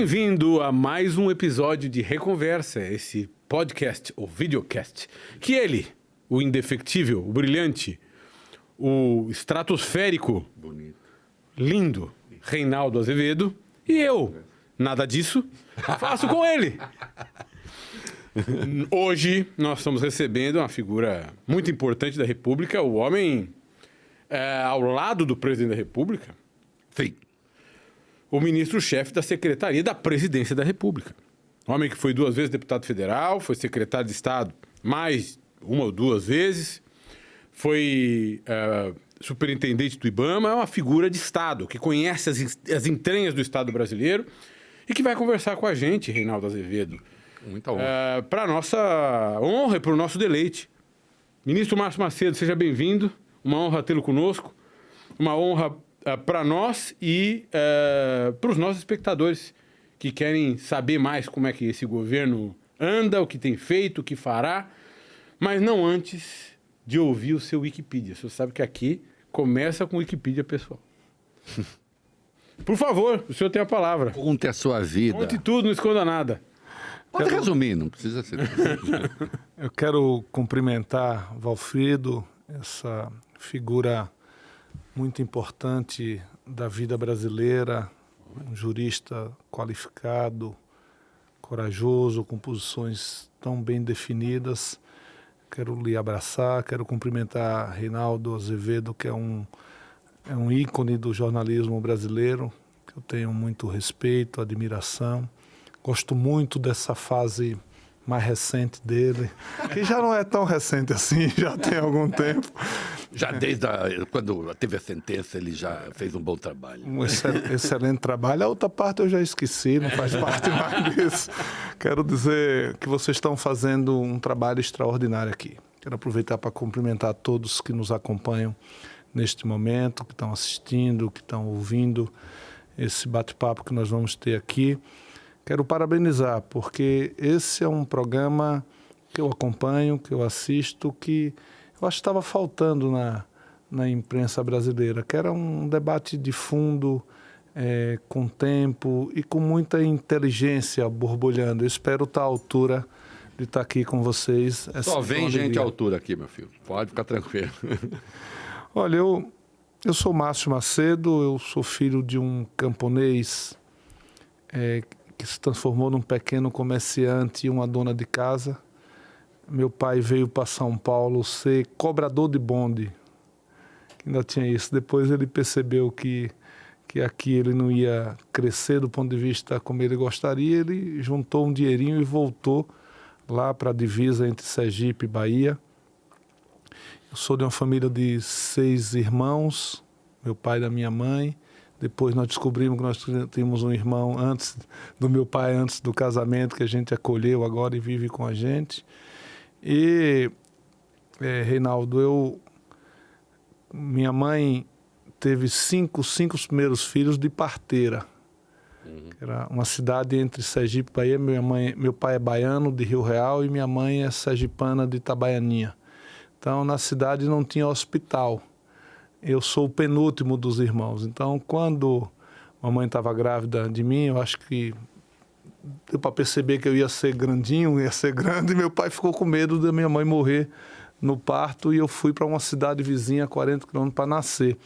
Bem-vindo a mais um episódio de Reconversa, esse podcast, ou videocast, que ele, o indefectível, o brilhante, o estratosférico, bonito, lindo, Reinaldo Azevedo, e eu, nada disso, faço com ele. Hoje nós estamos recebendo uma figura muito importante da República, o homem ao lado do presidente da República. Sim. O ministro-chefe da Secretaria da Presidência da República. Homem que foi 2 vezes deputado federal, foi secretário de Estado mais 1 ou 2 vezes, foi superintendente do IBAMA, é uma figura de Estado, que conhece as entranhas do Estado brasileiro e que vai conversar com a gente, Reinaldo Azevedo. Muita honra. Para a nossa honra e para o nosso deleite. Ministro Márcio Macedo, seja bem-vindo. Uma honra tê-lo conosco. Uma honra para nós e para os nossos espectadores que querem saber mais como é que esse governo anda, o que tem feito, o que fará, mas não antes de ouvir o seu Wikipedia. Você sabe que aqui começa com o Wikipedia pessoal. Por favor, o senhor tem a palavra. Conte a sua vida. Conte tudo, não esconda nada. Pode resumir, não precisa ser. Eu quero cumprimentar Valfrido, essa figura muito importante da vida brasileira, um jurista qualificado, corajoso, com posições tão bem definidas. Quero lhe abraçar, quero cumprimentar Reinaldo Azevedo, que é um ícone do jornalismo brasileiro, que eu tenho muito respeito, admiração. Gosto muito dessa fase mais recente dele, que já não é tão recente assim, já tem algum tempo. Já desde quando teve a sentença, ele já fez um bom trabalho. Um excelente trabalho. A outra parte eu já esqueci, não faz parte mais disso. Quero dizer que vocês estão fazendo um trabalho extraordinário aqui. Quero aproveitar para cumprimentar todos que nos acompanham neste momento, que estão assistindo, que estão ouvindo esse bate-papo que nós vamos ter aqui. Quero parabenizar, porque esse é um programa que eu acompanho, que eu assisto, que eu acho que estava faltando na imprensa brasileira, que era um debate de fundo, com tempo e com muita inteligência borbulhando. Eu espero estar à altura de estar aqui com vocês. Só vem gente à altura aqui, meu filho. Pode ficar tranquilo. Olha, eu sou Márcio Macedo, eu sou filho de um camponês que se transformou num pequeno comerciante e uma dona de casa. Meu pai veio para São Paulo ser cobrador de bonde, que ainda tinha isso. Depois ele percebeu que aqui ele não ia crescer do ponto de vista como ele gostaria. Ele juntou um dinheirinho e voltou lá para a divisa entre Sergipe e Bahia. Eu sou de uma família de 6 irmãos, meu pai e da minha mãe. Depois nós descobrimos que nós tínhamos um irmão antes do meu pai, antes do casamento, que a gente acolheu agora e vive com a gente. E, Reinaldo, minha mãe teve cinco primeiros filhos de parteira. Era uma cidade entre Sergipe e Bahia. Meu pai é baiano, de Rio Real, e minha mãe é sergipana, de Itabaianinha. Então, na cidade não tinha hospital. Eu sou o penúltimo dos irmãos. Então, quando a mãe estava grávida de mim, eu acho que deu para perceber que eu ia ser grandinho, ia ser grande, e meu pai ficou com medo da minha mãe morrer no parto, e eu fui para uma cidade vizinha, 40 quilômetros, para nascer.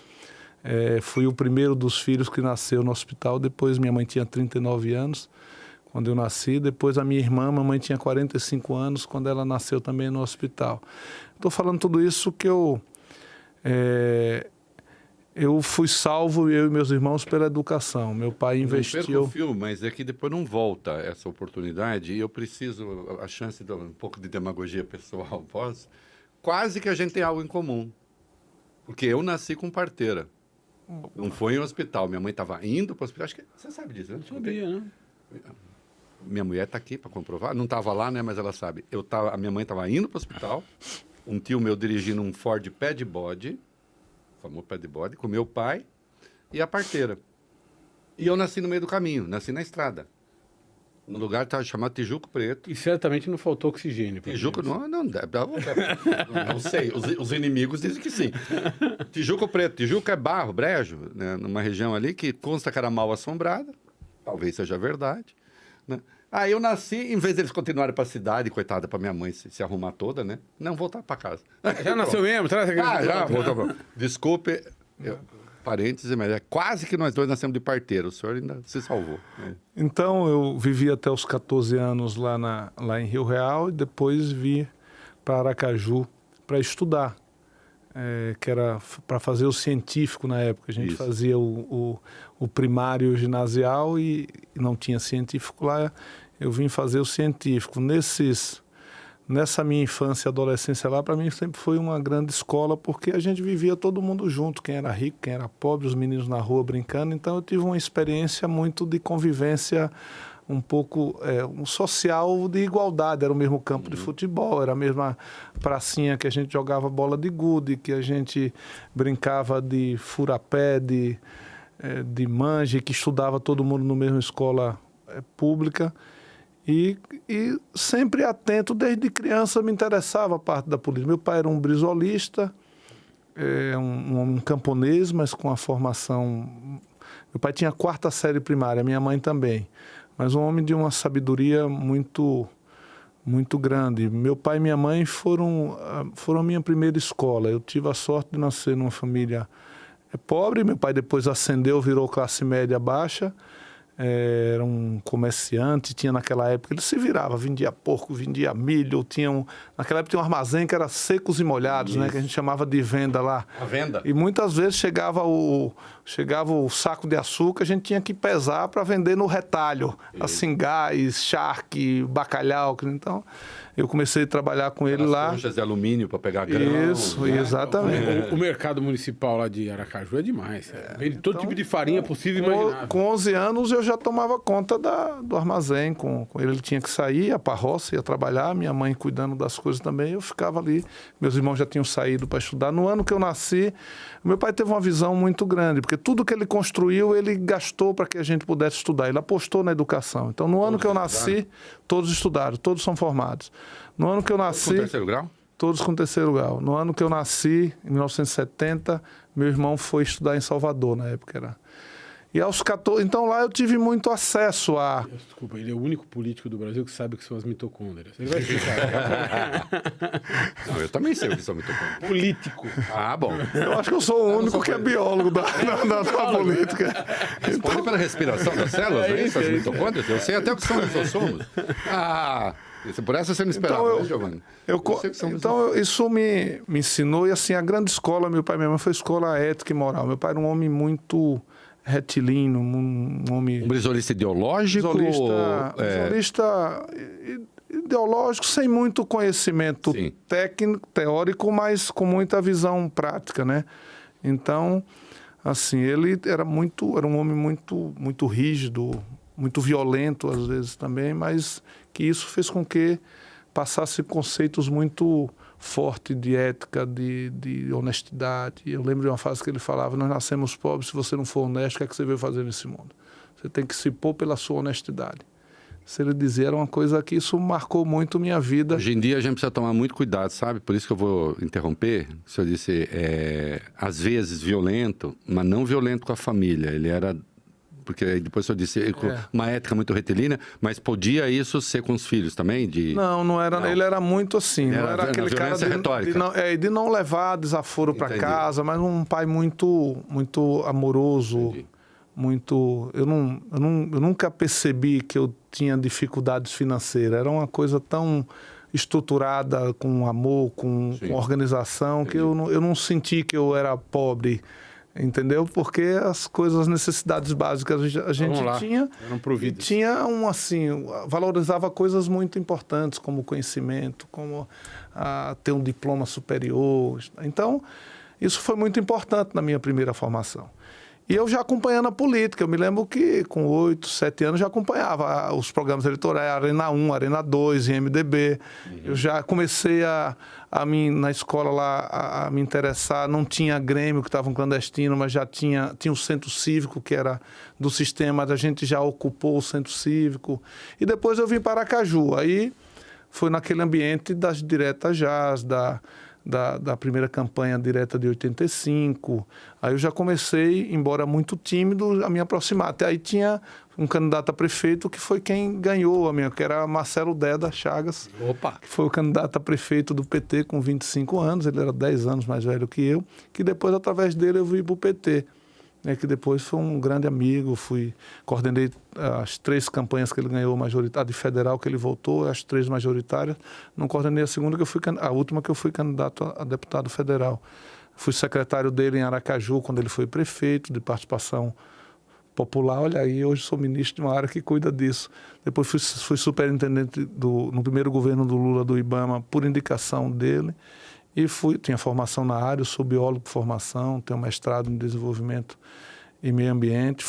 Fui o primeiro dos filhos que nasceu no hospital. Depois minha mãe tinha 39 anos, quando eu nasci. Depois a minha irmã, mamãe tinha 45 anos, quando ela nasceu também no hospital. Estou falando tudo isso que eu fui salvo, eu e meus irmãos, pela educação. Meu pai investiu... Não perco o fio, mas é que depois não volta essa oportunidade, e eu preciso, a chance de um pouco de demagogia pessoal, posso? Quase que a gente tem algo em comum. Porque eu nasci com parteira. Não foi em hospital. Minha mãe estava indo para o hospital. Acho que você sabe disso, né? Não sabia, né? Minha mulher está aqui para comprovar. Não estava lá, né? Mas ela sabe. A minha mãe estava indo para o hospital. Um tio meu dirigindo um Ford pé de bode, famoso pé de bode, com meu pai e a parteira. E eu nasci no meio do caminho, nasci na estrada. No lugar chamado Tijuco Preto. E certamente não faltou oxigênio. Tijuco, não sei, os inimigos dizem que sim. Tijuco Preto, Tijuco é barro, brejo, né, numa região ali que consta que era mal assombrada. talvez seja verdade, né? Aí eu nasci, em vez deles continuarem para a cidade, coitada para minha mãe se arrumar toda, né? Não, voltar para casa. Já nasceu mesmo? Traz aqui. Já, voltou. Desculpe, parênteses, mas é quase que nós dois nascemos de parteiro. O senhor ainda se salvou. Né? Então, eu vivi até os 14 anos lá em Rio Real e depois vi para Aracaju para estudar, que era para fazer o científico na época. A gente fazia o primário ginasial e não tinha científico lá. Eu vim fazer o científico. Nessa minha infância e adolescência lá, para mim sempre foi uma grande escola, porque a gente vivia todo mundo junto, quem era rico, quem era pobre, os meninos na rua brincando. Então eu tive uma experiência muito de convivência, um pouco um social de igualdade. Era o mesmo campo de futebol, era a mesma pracinha que a gente jogava bola de gude, que a gente brincava de furapé, de manje, que estudava todo mundo na mesma escola pública. E sempre atento, desde criança me interessava a parte da política. Meu pai era um brisolista, um camponês, mas com a formação... Meu pai tinha 4ª série primária, minha mãe também. Mas um homem de uma sabedoria muito, muito grande. Meu pai e minha mãe foram a minha primeira escola. Eu tive a sorte de nascer numa família pobre. Meu pai depois ascendeu, virou classe média baixa. Era um comerciante, tinha naquela época, ele se virava, vendia porco, vendia milho, naquela época tinha um armazém que era secos e molhados, né, que a gente chamava de venda lá. A venda. E muitas vezes chegava o saco de açúcar, a gente tinha que pesar para vender no retalho, assim, gás, charque, bacalhau. Então, eu comecei a trabalhar com ele lá. Conchas de alumínio para pegar grão. Isso, né? Exatamente. O mercado municipal lá de Aracaju é demais. Vende todo tipo de farinha possível e imaginável. Com 11 anos eu já tomava conta do armazém. Com ele tinha que sair, ia para a roça, ia trabalhar, minha mãe cuidando das coisas também, eu ficava ali. Meus irmãos já tinham saído para estudar. No ano que eu nasci, meu pai teve uma visão muito grande, porque tudo que ele construiu, ele gastou para que a gente pudesse estudar. Ele apostou na educação. Então, no ano que eu nasci, todos estudaram, todos são formados. No ano que eu nasci... Com 3º grau? Todos com 3º grau. No ano que eu nasci, em 1970, meu irmão foi estudar em Salvador, na época era. E aos 14... Então lá eu tive muito acesso a... Desculpa, ele é o único político do Brasil que sabe o que são as mitocôndrias. Ele vai explicar. Não, eu também sei o que são mitocôndrias. Político. Ah, bom. Eu acho que eu sou o único que é biólogo da política. Responde pela respiração das células, não é isso? As mitocôndrias? Eu sei até o que são lisossomos. Por essa você não esperava, né, Giovanni? Isso me ensinou, e assim, a grande escola, meu pai e minha mãe, foi escola ética e moral. Meu pai era um homem muito retilíneo, um homem... Um brisolista ideológico? Brisolista ideológico, sem muito conhecimento técnico, teórico, mas com muita visão prática, né? Então, assim, ele era um homem muito rígido, muito violento às vezes também, mas que isso fez com que passasse conceitos muito fortes de ética, de honestidade. Eu lembro de uma frase que ele falava: nós nascemos pobres, se você não for honesto, o que é que você veio fazer nesse mundo? Você tem que se pôr pela sua honestidade. Se ele dizia, era uma coisa que isso marcou muito minha vida. Hoje em dia a gente precisa tomar muito cuidado, sabe? Por isso que eu vou interromper. O senhor disse, às vezes violento, mas não violento com a família. Ele era... Porque depois o senhor disse uma ética muito retilínea, mas podia isso ser com os filhos também? Não era. Não. Ele era muito assim. Não era aquele cara de não levar desaforo para casa, mas um pai muito amoroso. Entendi. Muito... Eu nunca percebi que eu tinha dificuldades financeiras. Era uma coisa tão estruturada, com amor, com organização, que eu não senti que eu era pobre. Entendeu? Porque as necessidades básicas a gente tinha. Eram providas. Tinha valorizava coisas muito importantes, como o conhecimento, como ter um diploma superior. Então, isso foi muito importante na minha primeira formação. E eu já acompanhando a política, eu me lembro que com 8, 7 anos já acompanhava os programas eleitorais, Arena 1, Arena 2, em MDB. Eu já comecei na escola lá a me interessar, não tinha Grêmio, que estava um clandestino, mas já tinha o Centro Cívico, que era do sistema, a gente já ocupou o Centro Cívico. E depois eu vim para Aracaju, aí foi naquele ambiente das diretas já, da primeira campanha direta de 85. Aí eu já comecei, embora muito tímido, a me aproximar. Até aí tinha um candidato a prefeito que foi quem ganhou a minha, que era Marcelo Deda Chagas. Opa! Que foi o candidato a prefeito do PT com 25 anos, ele era 10 anos mais velho que eu, que depois, através dele, eu vim para o PT. Que depois foi um grande amigo, coordenei as 3 campanhas que ele ganhou majoritária, de federal que ele voltou, as 3 majoritárias, não coordenei a segunda, a última que eu fui candidato a deputado federal. Fui secretário dele em Aracaju, quando ele foi prefeito, de participação popular, olha aí, hoje sou ministro de uma área que cuida disso. Depois fui superintendente no primeiro governo do Lula, do IBAMA, por indicação dele. E tinha formação na área, eu sou biólogo por formação, tenho mestrado em desenvolvimento e meio ambiente.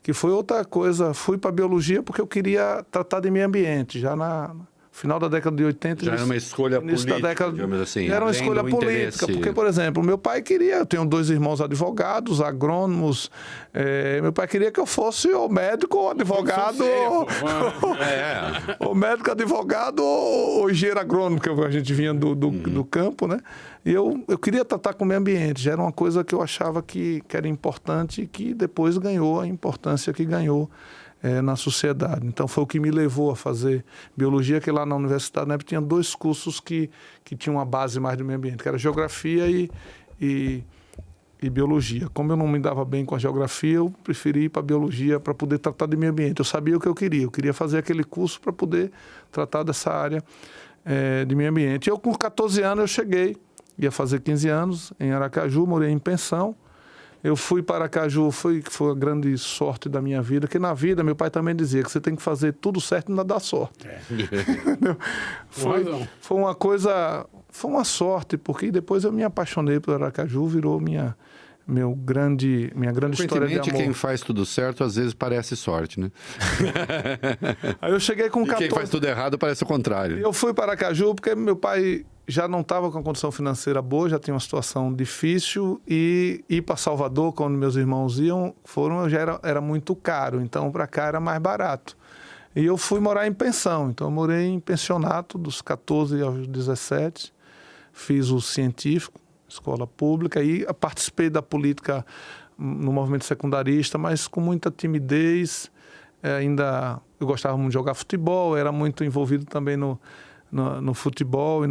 Que foi outra coisa, fui para biologia porque eu queria tratar de meio ambiente, já no final da década de 80. Já era uma escolha política, digamos assim. Era uma escolha política, porque, por exemplo, meu pai queria, eu tenho 2 irmãos advogados, agrônomos, meu pai queria que eu fosse ou médico ou advogado, ou médico, advogado ou engenheiro agrônomo, que a gente vinha do campo, né? E eu queria tratar com o meio ambiente, já era uma coisa que eu achava que era importante e que depois ganhou a importância que ganhou na sociedade. Então foi o que me levou a fazer biologia, que lá na Universidade NEP tinha 2 cursos que tinham uma base mais do meio ambiente, que era geografia e biologia. Como eu não me dava bem com a geografia, eu preferi ir para a biologia para poder tratar de meio ambiente. Eu sabia o que eu queria fazer aquele curso para poder tratar dessa área de meio ambiente. Eu com 14 anos eu cheguei, ia fazer 15 anos em Aracaju, morei em pensão. Eu fui para Aracaju, foi a grande sorte da minha vida, que na vida meu pai também dizia que você tem que fazer tudo certo e não dar sorte. Foi uma sorte, porque depois eu me apaixonei por Aracaju, virou minha grande história de amor. Quem faz tudo certo, às vezes parece sorte, né? Aí eu cheguei com 14... E quem faz tudo errado parece o contrário. Eu fui para Aracaju porque meu pai já não estava com a condição financeira boa, já tinha uma situação difícil, e ir para Salvador, quando meus irmãos já era muito caro, então para cá era mais barato. E eu fui morar em pensão, então eu morei em pensionato dos 14 aos 17, fiz o científico, escola pública, e participei da política no movimento secundarista, mas com muita timidez. Ainda eu gostava muito de jogar futebol, era muito envolvido também no futebol.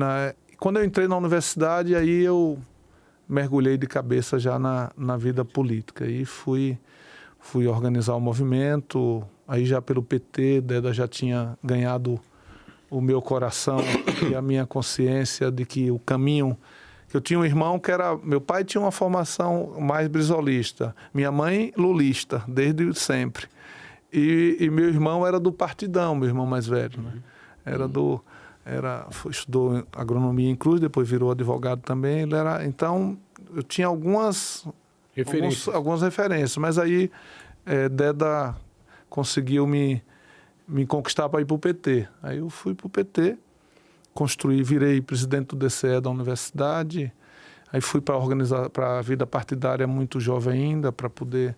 Quando eu entrei na universidade, aí eu mergulhei de cabeça já na vida política. E fui organizar o movimento, aí já pelo PT, Deda já tinha ganhado o meu coração e a minha consciência de que o caminho... Eu tinha um irmão que meu pai tinha uma formação mais brisolista, minha mãe lulista, desde sempre. E meu irmão era do Partidão, meu irmão mais velho, né? Estudou agronomia em Cruz, depois virou advogado também. Então, eu tinha algumas referências, mas aí Deda conseguiu me conquistar para ir para o PT. Aí eu fui para o PT, virei presidente do DCE da universidade, aí fui para a vida partidária muito jovem ainda, para poder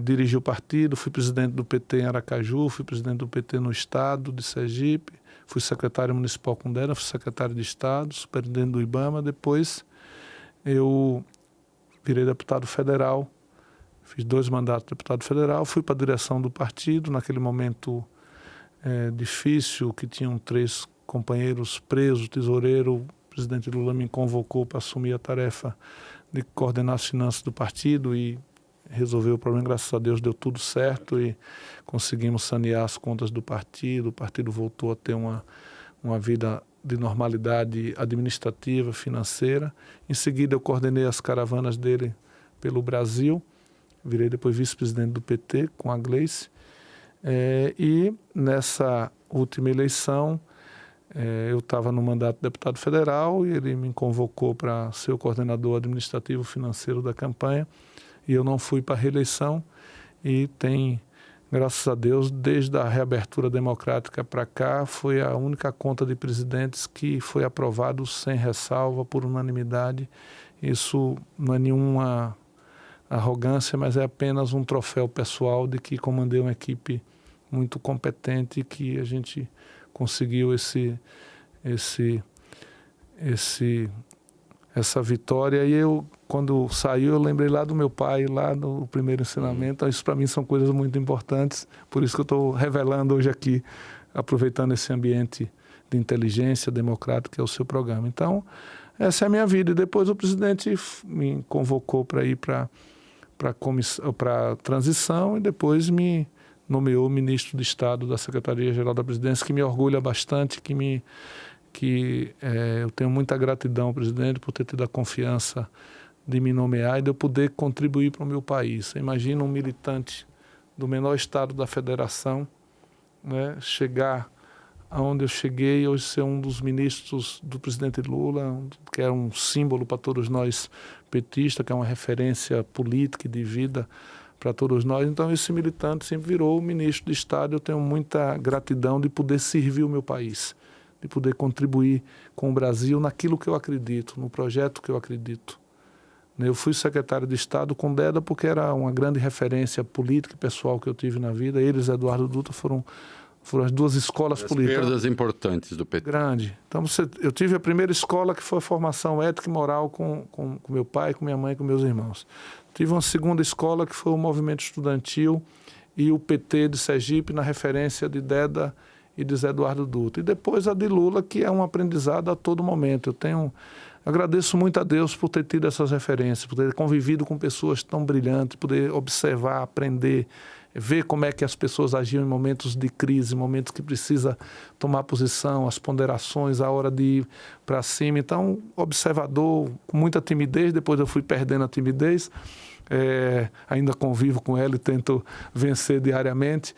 dirigir o partido. Fui presidente do PT em Aracaju, fui presidente do PT no estado de Sergipe, fui secretário municipal com Deda, fui secretário de Estado, superintendente do IBAMA. Depois eu virei deputado federal, fiz 2 mandatos de deputado federal, fui para a direção do partido, naquele momento difícil, que tinham 3 companheiros presos, tesoureiro. O presidente Lula me convocou para assumir a tarefa de coordenar as finanças do partido e resolver o problema. Graças a Deus deu tudo certo e conseguimos sanear as contas do partido. O partido voltou a ter uma vida de normalidade administrativa, financeira. Em seguida eu coordenei as caravanas dele pelo Brasil, virei depois vice-presidente do PT com a Gleice. E nessa última eleição eu estava no mandato de deputado federal e ele me convocou para ser o coordenador administrativo financeiro da campanha, e eu não fui para a reeleição. E graças a Deus, desde a reabertura democrática para cá, foi a única conta de presidentes que foi aprovado sem ressalva, por unanimidade. Isso não é nenhuma arrogância, mas é apenas um troféu pessoal de que comandei uma equipe muito competente e que a gente conseguiu essa vitória. E eu, quando saiu, eu lembrei lá do meu pai, lá no primeiro ensinamento. Então, isso para mim são coisas muito importantes. Por isso que eu estou revelando hoje aqui, aproveitando esse ambiente de inteligência democrática que é o seu programa. Então, essa é a minha vida. E depois o presidente me convocou para ir para a transição e depois me nomeou ministro de Estado da Secretaria-Geral da Presidência, que me orgulha bastante, eu tenho muita gratidão ao presidente por ter tido a confiança de me nomear e de eu poder contribuir para o meu país. Você imagina um militante do menor estado da federação, né, chegar aonde eu cheguei, hoje ser um dos ministros do presidente Lula, que é um símbolo para todos nós petistas, que é uma referência política e de vida para todos nós. Então, esse militante sempre virou o ministro de Estado. Eu tenho muita gratidão de poder servir o meu país, de poder contribuir com o Brasil naquilo que eu acredito, no projeto que eu acredito. Eu fui secretário de Estado com Deda porque era uma grande referência política e pessoal que eu tive na vida. Eles, Eduardo Dutra, foram as duas escolas políticas. Perdas importantes do PT. Grande. Então, eu tive a primeira escola que foi a formação ética e moral com meu pai, com minha mãe e com meus irmãos. Tive uma segunda escola que foi o movimento estudantil e o PT de Sergipe, na referência de Deda e de Zé Eduardo Dutra. E depois a de Lula, que é um aprendizado a todo momento. Agradeço muito a Deus por ter tido essas referências, por ter convivido com pessoas tão brilhantes, poder observar, aprender, ver como é que as pessoas agiam em momentos de crise, momentos que precisa tomar posição, as ponderações, a hora de ir para cima. Então, observador, com muita timidez, depois eu fui perdendo a timidez, ainda convivo com ela e tento vencer diariamente.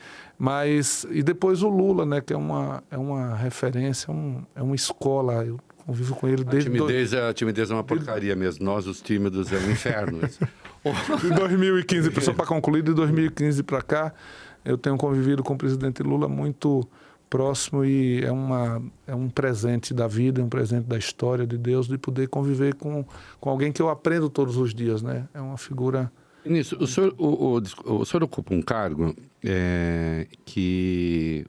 E depois o Lula, né, que é uma referência, é uma escola. Eu convivo com ele desde... A timidez é uma porcaria mesmo. Nós, os tímidos, é um inferno. De 2015, só para concluir, de 2015 para cá, eu tenho convivido com o presidente Lula muito próximo e é um presente da vida, um presente da história de Deus, de poder conviver com alguém que eu aprendo todos os dias, né? É uma figura... Nisso, o senhor ocupa um cargo que,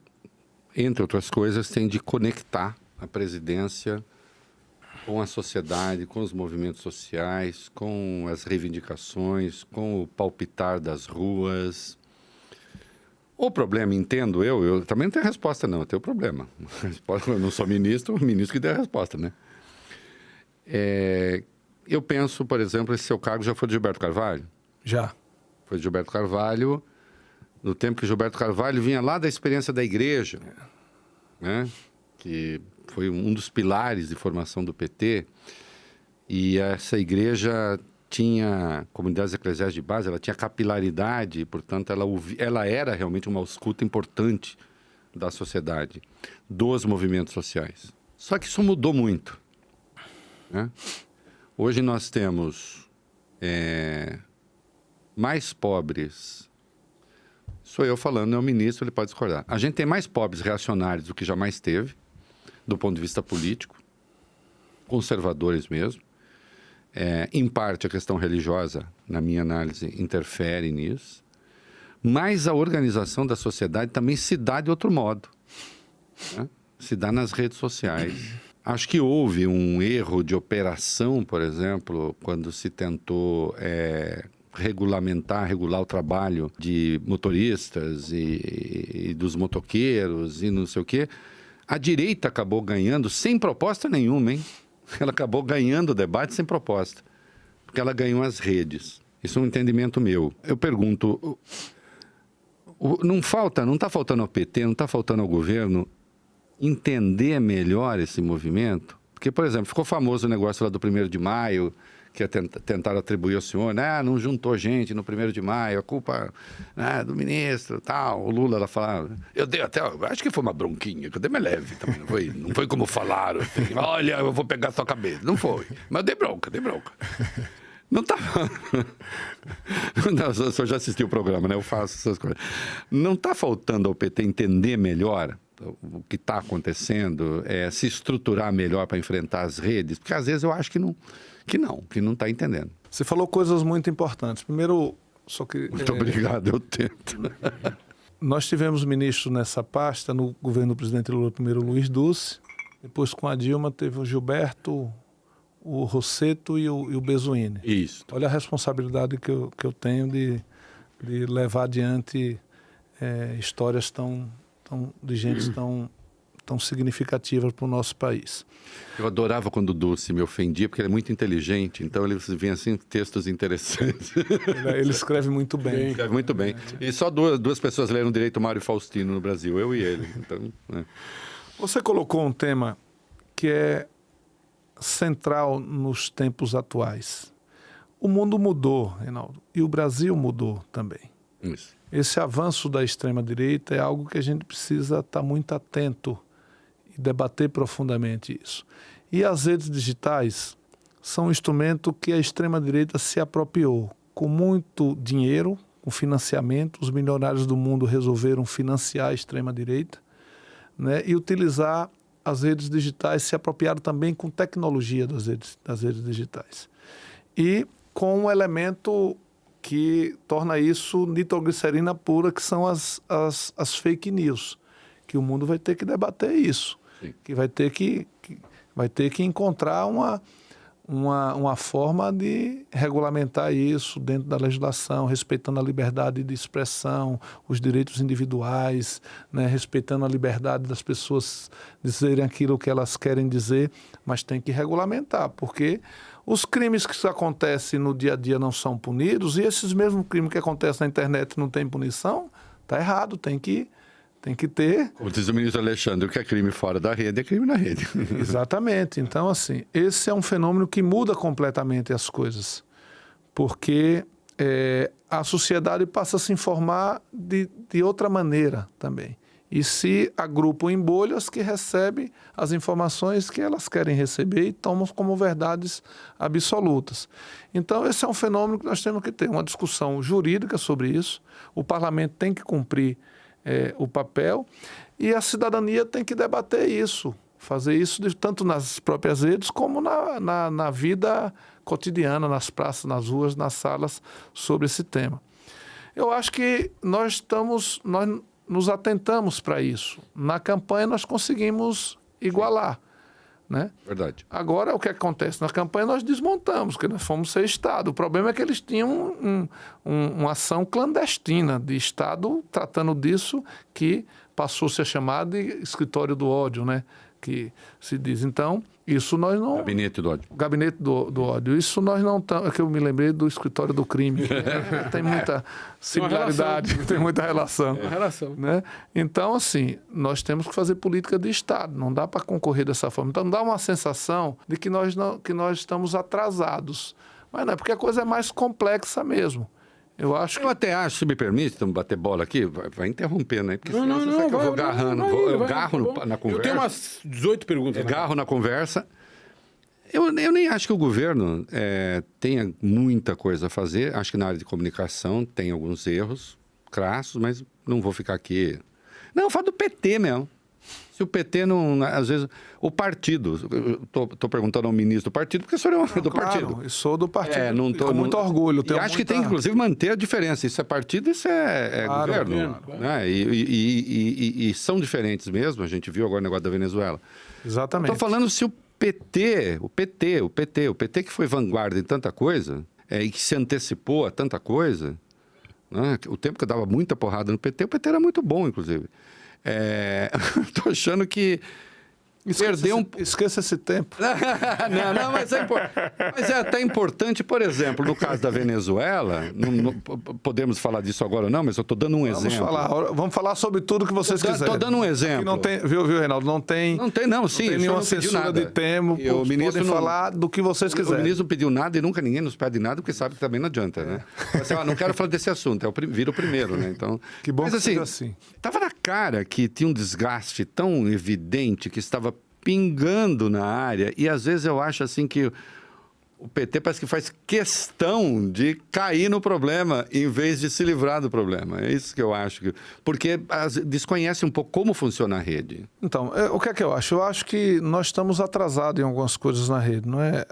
entre outras coisas, tem de conectar a presidência com a sociedade, com os movimentos sociais, com as reivindicações, com o palpitar das ruas. O problema, entendo eu também não tenho resposta não, eu tenho problema. Eu não sou ministro, o ministro que deu a resposta, né? Eu penso, por exemplo, esse seu cargo já foi de Gilberto Carvalho? Já. Foi de Gilberto Carvalho, no tempo que Gilberto Carvalho vinha lá da experiência da igreja, né? Que foi um dos pilares de formação do PT, e essa igreja tinha comunidades eclesiais de base, ela tinha capilaridade, portanto, ela era realmente uma escuta importante da sociedade, dos movimentos sociais. Só que isso mudou muito, né? Hoje nós temos mais pobres, sou eu falando, é o ministro, ele pode discordar. A gente tem mais pobres reacionários do que jamais teve, do ponto de vista político, conservadores mesmo. Em parte, a questão religiosa, na minha análise, interfere nisso. Mas a organização da sociedade também se dá de outro modo, né? Se dá nas redes sociais. Acho que houve um erro de operação, por exemplo, quando se tentou regular o trabalho de motoristas e dos motoqueiros e não sei o quê. A direita acabou ganhando sem proposta nenhuma, hein? Ela acabou ganhando o debate sem proposta, porque ela ganhou as redes. Isso é um entendimento meu. Eu pergunto, não está faltando ao PT, não está faltando ao governo entender melhor esse movimento? Porque, por exemplo, ficou famoso o negócio lá do 1º de maio, que tentaram atribuir ao senhor, né? Não juntou gente no 1º de maio, a culpa do ministro, tal. O Lula, ela falava, eu dei até, acho que foi uma bronquinha, que eu dei mais leve também, não foi como falaram, assim, olha, eu vou pegar a sua cabeça. Não foi, mas eu dei bronca. Não tá... Não, o senhor já assistiu o programa, né? Eu faço essas coisas. Não está faltando ao PT entender melhor o que está acontecendo, se estruturar melhor para enfrentar as redes? Porque às vezes eu acho que não está entendendo. Você falou coisas muito importantes. Primeiro, só que... Muito obrigado, eu tento. Nós tivemos ministro nessa pasta, no governo do presidente Lula, primeiro Luiz Dulce, Depois, com a Dilma, teve o Gilberto, o Rosseto e o Bezuini. Isso. Olha a responsabilidade que eu tenho de levar adiante histórias de gente tão significativas para o nosso país. Eu adorava quando o Dulce me ofendia, porque ele é muito inteligente, então ele vinha assim, textos interessantes. Ele escreve muito bem. Escreve muito bem. E só duas pessoas leram direito Mário Faustino no Brasil, eu e ele. Então, Você colocou um tema que é central nos tempos atuais. O mundo mudou, Reinaldo, e o Brasil mudou também. Isso. Esse avanço da extrema-direita é algo que a gente precisa estar muito atento e debater profundamente isso. E as redes digitais são um instrumento que a extrema-direita se apropriou. Com muito dinheiro, com financiamento, os milionários do mundo resolveram financiar a extrema-direita, né, e utilizar as redes digitais, se apropriaram também com tecnologia das redes digitais. E com um elemento que torna isso nitroglicerina pura, que são as fake news, que o mundo vai ter que debater isso. Sim. Que vai ter que encontrar uma forma de regulamentar isso dentro da legislação, respeitando a liberdade de expressão, os direitos individuais, né, respeitando a liberdade das pessoas dizerem aquilo que elas querem dizer, mas tem que regulamentar, porque os crimes que acontecem no dia a dia não são punidos, e esses mesmos crimes que acontecem na internet não têm punição, está errado, tem que ter. Como diz o ministro Alexandre, o que é crime fora da rede é crime na rede. Exatamente. Então, assim, esse é um fenômeno que muda completamente as coisas, porque a sociedade passa a se informar de outra maneira também. E se agrupam em bolhas que recebem as informações que elas querem receber e tomam como verdades absolutas. Então, esse é um fenômeno que nós temos que ter uma discussão jurídica sobre isso. O parlamento tem que cumprir o papel, e a cidadania tem que debater isso, fazer isso tanto nas próprias redes como na vida cotidiana, nas praças, nas ruas, nas salas, sobre esse tema. Eu acho que nós nos atentamos para isso. Na campanha nós conseguimos igualar, né? Verdade. Agora, o que acontece? Na campanha nós desmontamos, porque nós fomos ser Estado. O problema é que eles tinham uma ação clandestina de Estado tratando disso, que passou-se a chamar de escritório do ódio, né? Que se diz. Então, isso nós não... Gabinete do ódio. Gabinete do ódio. Isso nós não estamos... É que eu me lembrei do escritório do crime. Né? Tem muita similaridade, tem muita relação. É uma relação. Né? Então, assim, nós temos que fazer política de Estado. Não dá para concorrer dessa forma. Então, dá uma sensação de que nós estamos atrasados. Mas não é, porque a coisa é mais complexa mesmo. Eu até acho, se me permite, estamos bater bola aqui, vai interromper, né? Porque Não, você sabe que eu vou agarrando, eu garro na conversa. Eu tenho umas 18 perguntas. Eu garro na conversa. Eu nem acho que o governo tenha muita coisa a fazer. Acho que na área de comunicação tem alguns erros crassos, mas não vou ficar aqui. Não, eu falo do PT mesmo. Se o PT não... Às vezes, o partido... Estou perguntando ao ministro do partido, porque o senhor é do partido. Eu sou do partido. Com muito orgulho. E acho que tem, inclusive, manter a diferença. Isso é partido, isso é claro, governo. claro. Né? E são diferentes mesmo. A gente viu agora o negócio da Venezuela. Exatamente. Estou falando se o PT que foi vanguarda em tanta coisa, e que se antecipou a tanta coisa, né? O tempo que eu dava muita porrada no PT, o PT era muito bom, inclusive. Estou achando que Esqueça esse tempo. não, mas é até importante, por exemplo, no caso da Venezuela, não podemos falar disso agora ou não, mas eu estou dando um exemplo. Vamos falar sobre tudo que vocês quiserem. Estou dando um exemplo. Não tem, viu, Reinaldo? Não tem nenhuma censura de tempo. O ministro podem falar do que vocês quiserem. O ministro não pediu nada e nunca ninguém nos pede nada, porque sabe que também não adianta, né? Assim, não quero falar desse assunto, vira o primeiro, né? Então, que bom mas, que seja assim. Estava na cara que tinha um desgaste tão evidente que estava pingando na área, e às vezes eu acho assim que o PT parece que faz questão de cair no problema em vez de se livrar do problema. É isso que eu acho. Porque desconhece um pouco como funciona a rede. Então, o que é que eu acho? Eu acho que nós estamos atrasados em algumas coisas na rede, não é?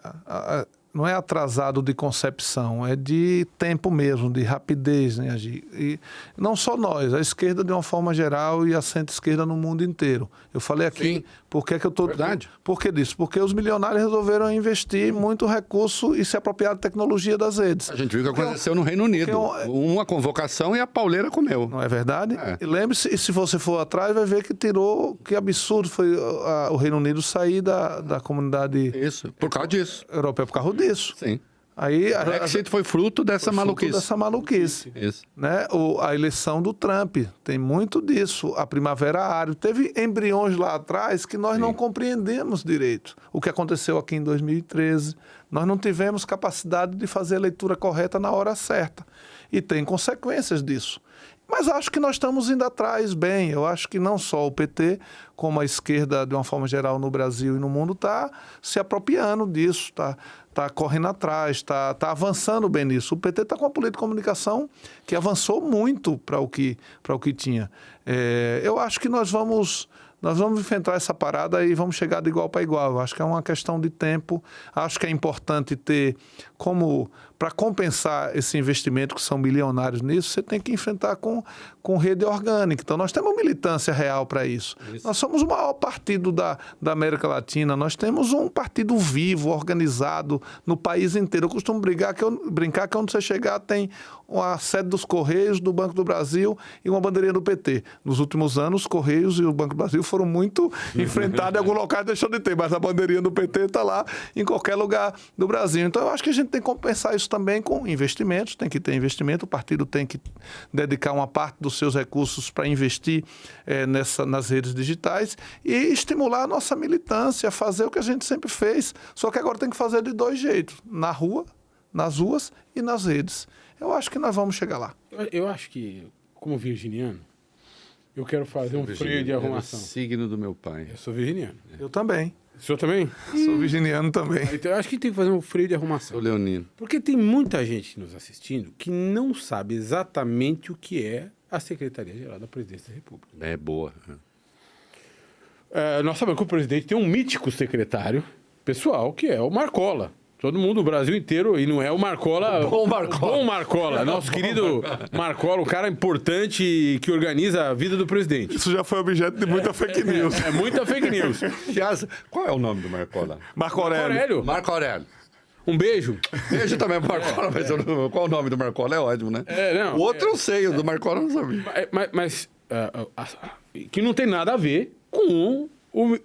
não é atrasado de concepção, é de tempo mesmo, de rapidez em agir. E não só nós, a esquerda de uma forma geral e a centro-esquerda no mundo inteiro. Eu falei aqui, Sim. por que eu estou... Verdade. Por que disso? Porque os milionários resolveram investir muito recurso e se apropriar da tecnologia das redes. A gente viu o que aconteceu no Reino Unido. Uma convocação e a pauleira comeu. Não é verdade? É. E lembre-se, e se você for atrás, vai ver que que absurdo foi o Reino Unido sair da comunidade Isso, por causa disso. europeia por causa disso. Sim. Aí, O Brexit foi fruto dessa maluquice. dessa maluquice. Isso. Né? A eleição do Trump tem muito disso. A Primavera Árabe. Teve embriões lá atrás que nós não compreendemos direito. O que aconteceu aqui em 2013. Nós não tivemos capacidade de fazer a leitura correta na hora certa. E tem consequências disso. Mas acho que nós estamos indo atrás bem. Eu acho que não só o PT, como a esquerda, de uma forma geral, no Brasil e no mundo, está se apropriando disso, está correndo atrás, está avançando bem nisso. O PT está com uma política de comunicação que avançou muito para o que tinha. Eu acho que nós vamos enfrentar essa parada e vamos chegar de igual para igual. Eu acho que é uma questão de tempo. Acho que é importante ter para compensar esse investimento, que são milionários nisso, você tem que enfrentar com rede orgânica. Então, nós temos militância real para isso. Nós somos o maior partido da América Latina. Nós temos um partido vivo, organizado, no país inteiro. Eu costumo brincar que onde você chegar tem a sede dos Correios, do Banco do Brasil e uma bandeirinha do PT. Nos últimos anos, os Correios e o Banco do Brasil foram muito enfrentados em algum local, deixou de ter, mas a bandeirinha do PT está lá em qualquer lugar do Brasil. Então, eu acho que a gente tem que compensar isso também com investimentos, tem que ter investimento, o partido tem que dedicar uma parte dos seus recursos para investir nas redes digitais e estimular a nossa militância, fazer o que a gente sempre fez, só que agora tem que fazer de dois jeitos, nas ruas e nas redes. Eu acho que nós vamos chegar lá. Eu acho que, como virginiano, eu quero fazer um freio de arrumação. Signo do meu pai. Eu sou virginiano. Eu também. O senhor também? Sou virginiano também. Então, eu acho que tem que fazer um freio de arrumação. Sou leonino. Porque tem muita gente nos assistindo que não sabe exatamente o que é a Secretaria-Geral da Presidência da República. É boa. Nós sabemos que o presidente tem um mítico secretário pessoal, que é o Marcola. Todo mundo, o Brasil inteiro, e não é o Marcola... Bom Marcola. Bom Marcola, nosso querido Marcola, o cara importante que organiza a vida do presidente. Isso já foi objeto de muita fake news. É muita fake news. Aliás, qual é o nome do Marcola? Marco Aurélio. Marco Aurélio. Um beijo. Beijo também pro Marcola, mas eu não... qual o nome do Marcola? É ótimo, né? Não, o outro eu sei, o do Marcola eu não sabia. Mas que não tem nada a ver com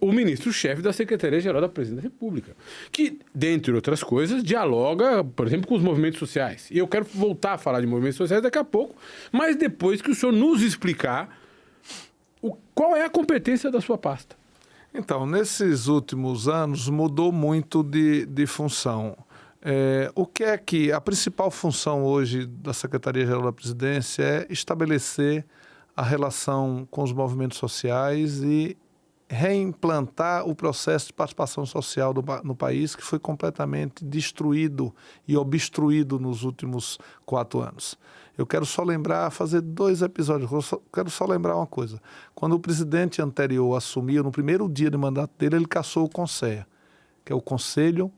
o ministro-chefe da Secretaria-Geral da Presidência da República, que, dentre outras coisas, dialoga, por exemplo, com os movimentos sociais. E eu quero voltar a falar de movimentos sociais daqui a pouco, mas depois que o senhor nos explicar qual é a competência da sua pasta. Então, nesses últimos anos, mudou muito de função. O que é que a principal função hoje da Secretaria-Geral da Presidência é estabelecer a relação com os movimentos sociais e reimplantar o processo de participação social no país, que foi completamente destruído e obstruído nos últimos 4 anos. Eu quero só fazer 2 episódios, quero só lembrar uma coisa. Quando o presidente anterior assumiu, no primeiro dia de mandato dele, ele cassou o CONSEA, que é o Conselho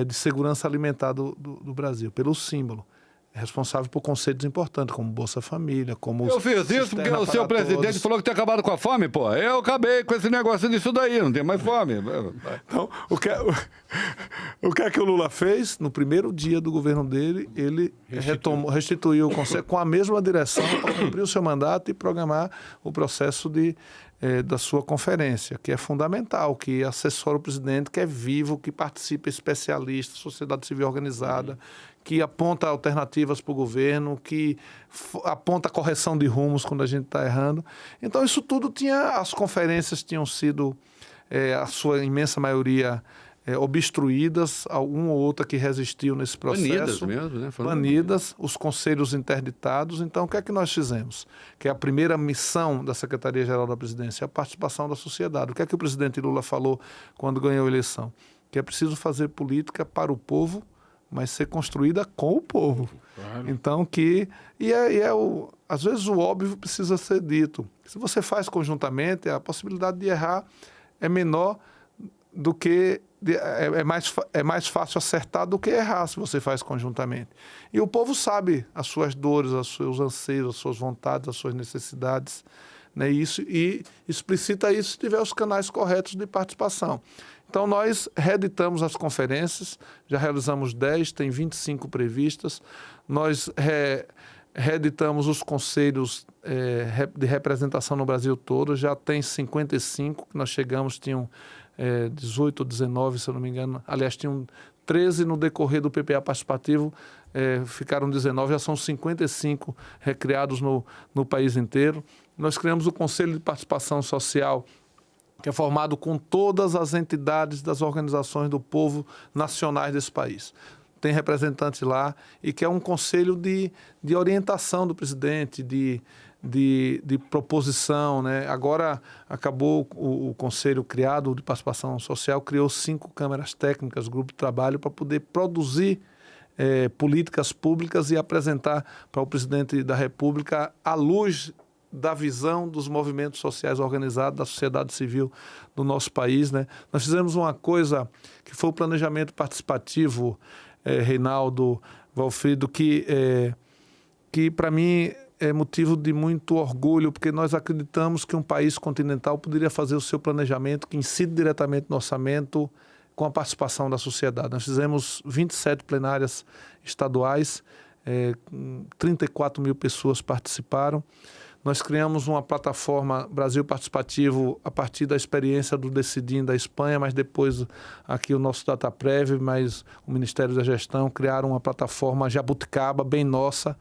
de Segurança Alimentar do Brasil, pelo símbolo. Responsável por conceitos importantes, como Bolsa Família, como... Eu fiz isso porque o seu presidente falou que tinha acabado com a fome, pô. Eu acabei com esse negócio disso daí, não tem mais fome. Então, o que é que o Lula fez? No primeiro dia do governo dele, ele restituiu o conselho com a mesma direção para cumprir o seu mandato e programar o processo da sua conferência, que é fundamental, que assessora o presidente, que é vivo, que participa especialista, sociedade civil organizada, que aponta alternativas para o governo, que aponta correção de rumos quando a gente está errando. Então, isso tudo as conferências tinham sido, a sua imensa maioria, obstruídas, alguma ou outra que resistiu nesse processo. Banidas mesmo, né? Banidas, os conselhos interditados. Então, o que é que nós fizemos? Que é a primeira missão da Secretaria-Geral da Presidência, a participação da sociedade. O que é que o presidente Lula falou quando ganhou a eleição? Que é preciso fazer política para o povo, mas ser construída com o povo. Claro. Então, às vezes o óbvio precisa ser dito. Se você faz conjuntamente, a possibilidade de errar é menor do que é mais fácil acertar do que errar se você faz conjuntamente. E o povo sabe as suas dores, os seus anseios, as suas vontades, as suas necessidades, né? E explicita isso se tiver os canais corretos de participação. Então, nós reeditamos as conferências, já realizamos 10, tem 25 previstas. Nós reeditamos os conselhos de representação no Brasil todo, já tem 55, que nós chegamos, tinham 18 ou 19, se eu não me engano. Aliás, tinham 13 no decorrer do PPA participativo, ficaram 19, já são 55 recriados no país inteiro. Nós criamos o Conselho de Participação Social, que é formado com todas as entidades das organizações do povo nacionais desse país. Tem representante lá e que é um conselho de orientação do presidente, de proposição, né? Agora acabou o conselho criado de participação social, criou 5 câmaras técnicas, grupo de trabalho, para poder produzir políticas públicas e apresentar para o presidente da República à luz da visão dos movimentos sociais organizados, da sociedade civil do nosso país, né? Nós fizemos uma coisa que foi o planejamento participativo, Reinaldo, Valfrido, que para mim é motivo de muito orgulho, porque nós acreditamos que um país continental poderia fazer o seu planejamento, que incide diretamente no orçamento, com a participação da sociedade. Nós fizemos 27 plenárias estaduais, 34 mil pessoas participaram. Nós criamos uma plataforma Brasil Participativo a partir da experiência do Decidim da Espanha, mas depois aqui o nosso DataPrev, mas o Ministério da Gestão criaram uma plataforma jabuticaba, bem nossa.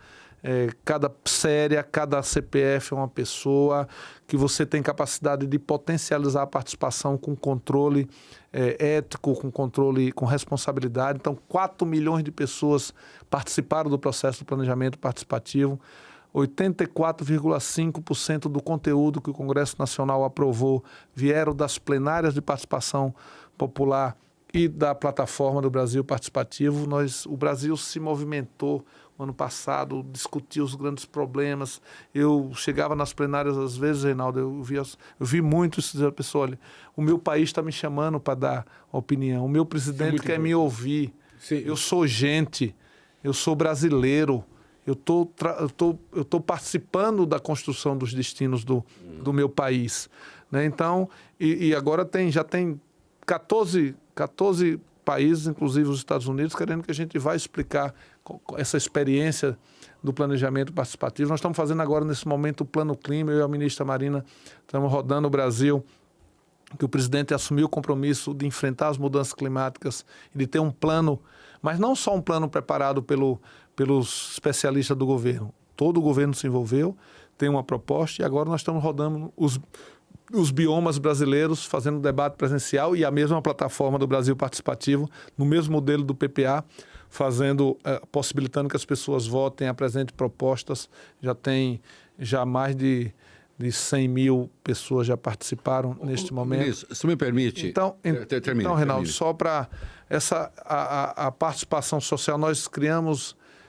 Cada série, cada CPF é uma pessoa que você tem capacidade de potencializar a participação com controle ético, com controle, com responsabilidade. Então, 4 milhões de pessoas participaram do processo de planejamento participativo. 84,5% do conteúdo que o Congresso Nacional aprovou vieram das plenárias de participação popular e da plataforma do Brasil Participativo. O Brasil se movimentou no ano passado, discutiu os grandes problemas. Eu chegava nas plenárias às vezes, Reinaldo, eu vi muito isso, dizer, pessoal, olha, o meu país está me chamando para dar opinião, o meu presidente quer me ouvir. Sim. Eu sou gente, eu sou brasileiro, eu tô participando da construção dos destinos do meu país, né? Então, e agora já tem 14 países, inclusive os Estados Unidos, querendo que a gente vá explicar essa experiência do planejamento participativo. Nós estamos fazendo agora, nesse momento, o Plano Clima, eu e a ministra Marina estamos rodando o Brasil, que o presidente assumiu o compromisso de enfrentar as mudanças climáticas e de ter um plano, mas não só um plano preparado pelos especialistas do governo. Todo o governo se envolveu, tem uma proposta e agora nós estamos rodando os biomas brasileiros, fazendo um debate presencial e a mesma plataforma do Brasil Participativo, no mesmo modelo do PPA, possibilitando que as pessoas votem, apresentem propostas. Já mais de 100 mil pessoas já participaram neste momento. Ministro, se me permite... Então, Reinaldo, termine. Só para a participação social, nós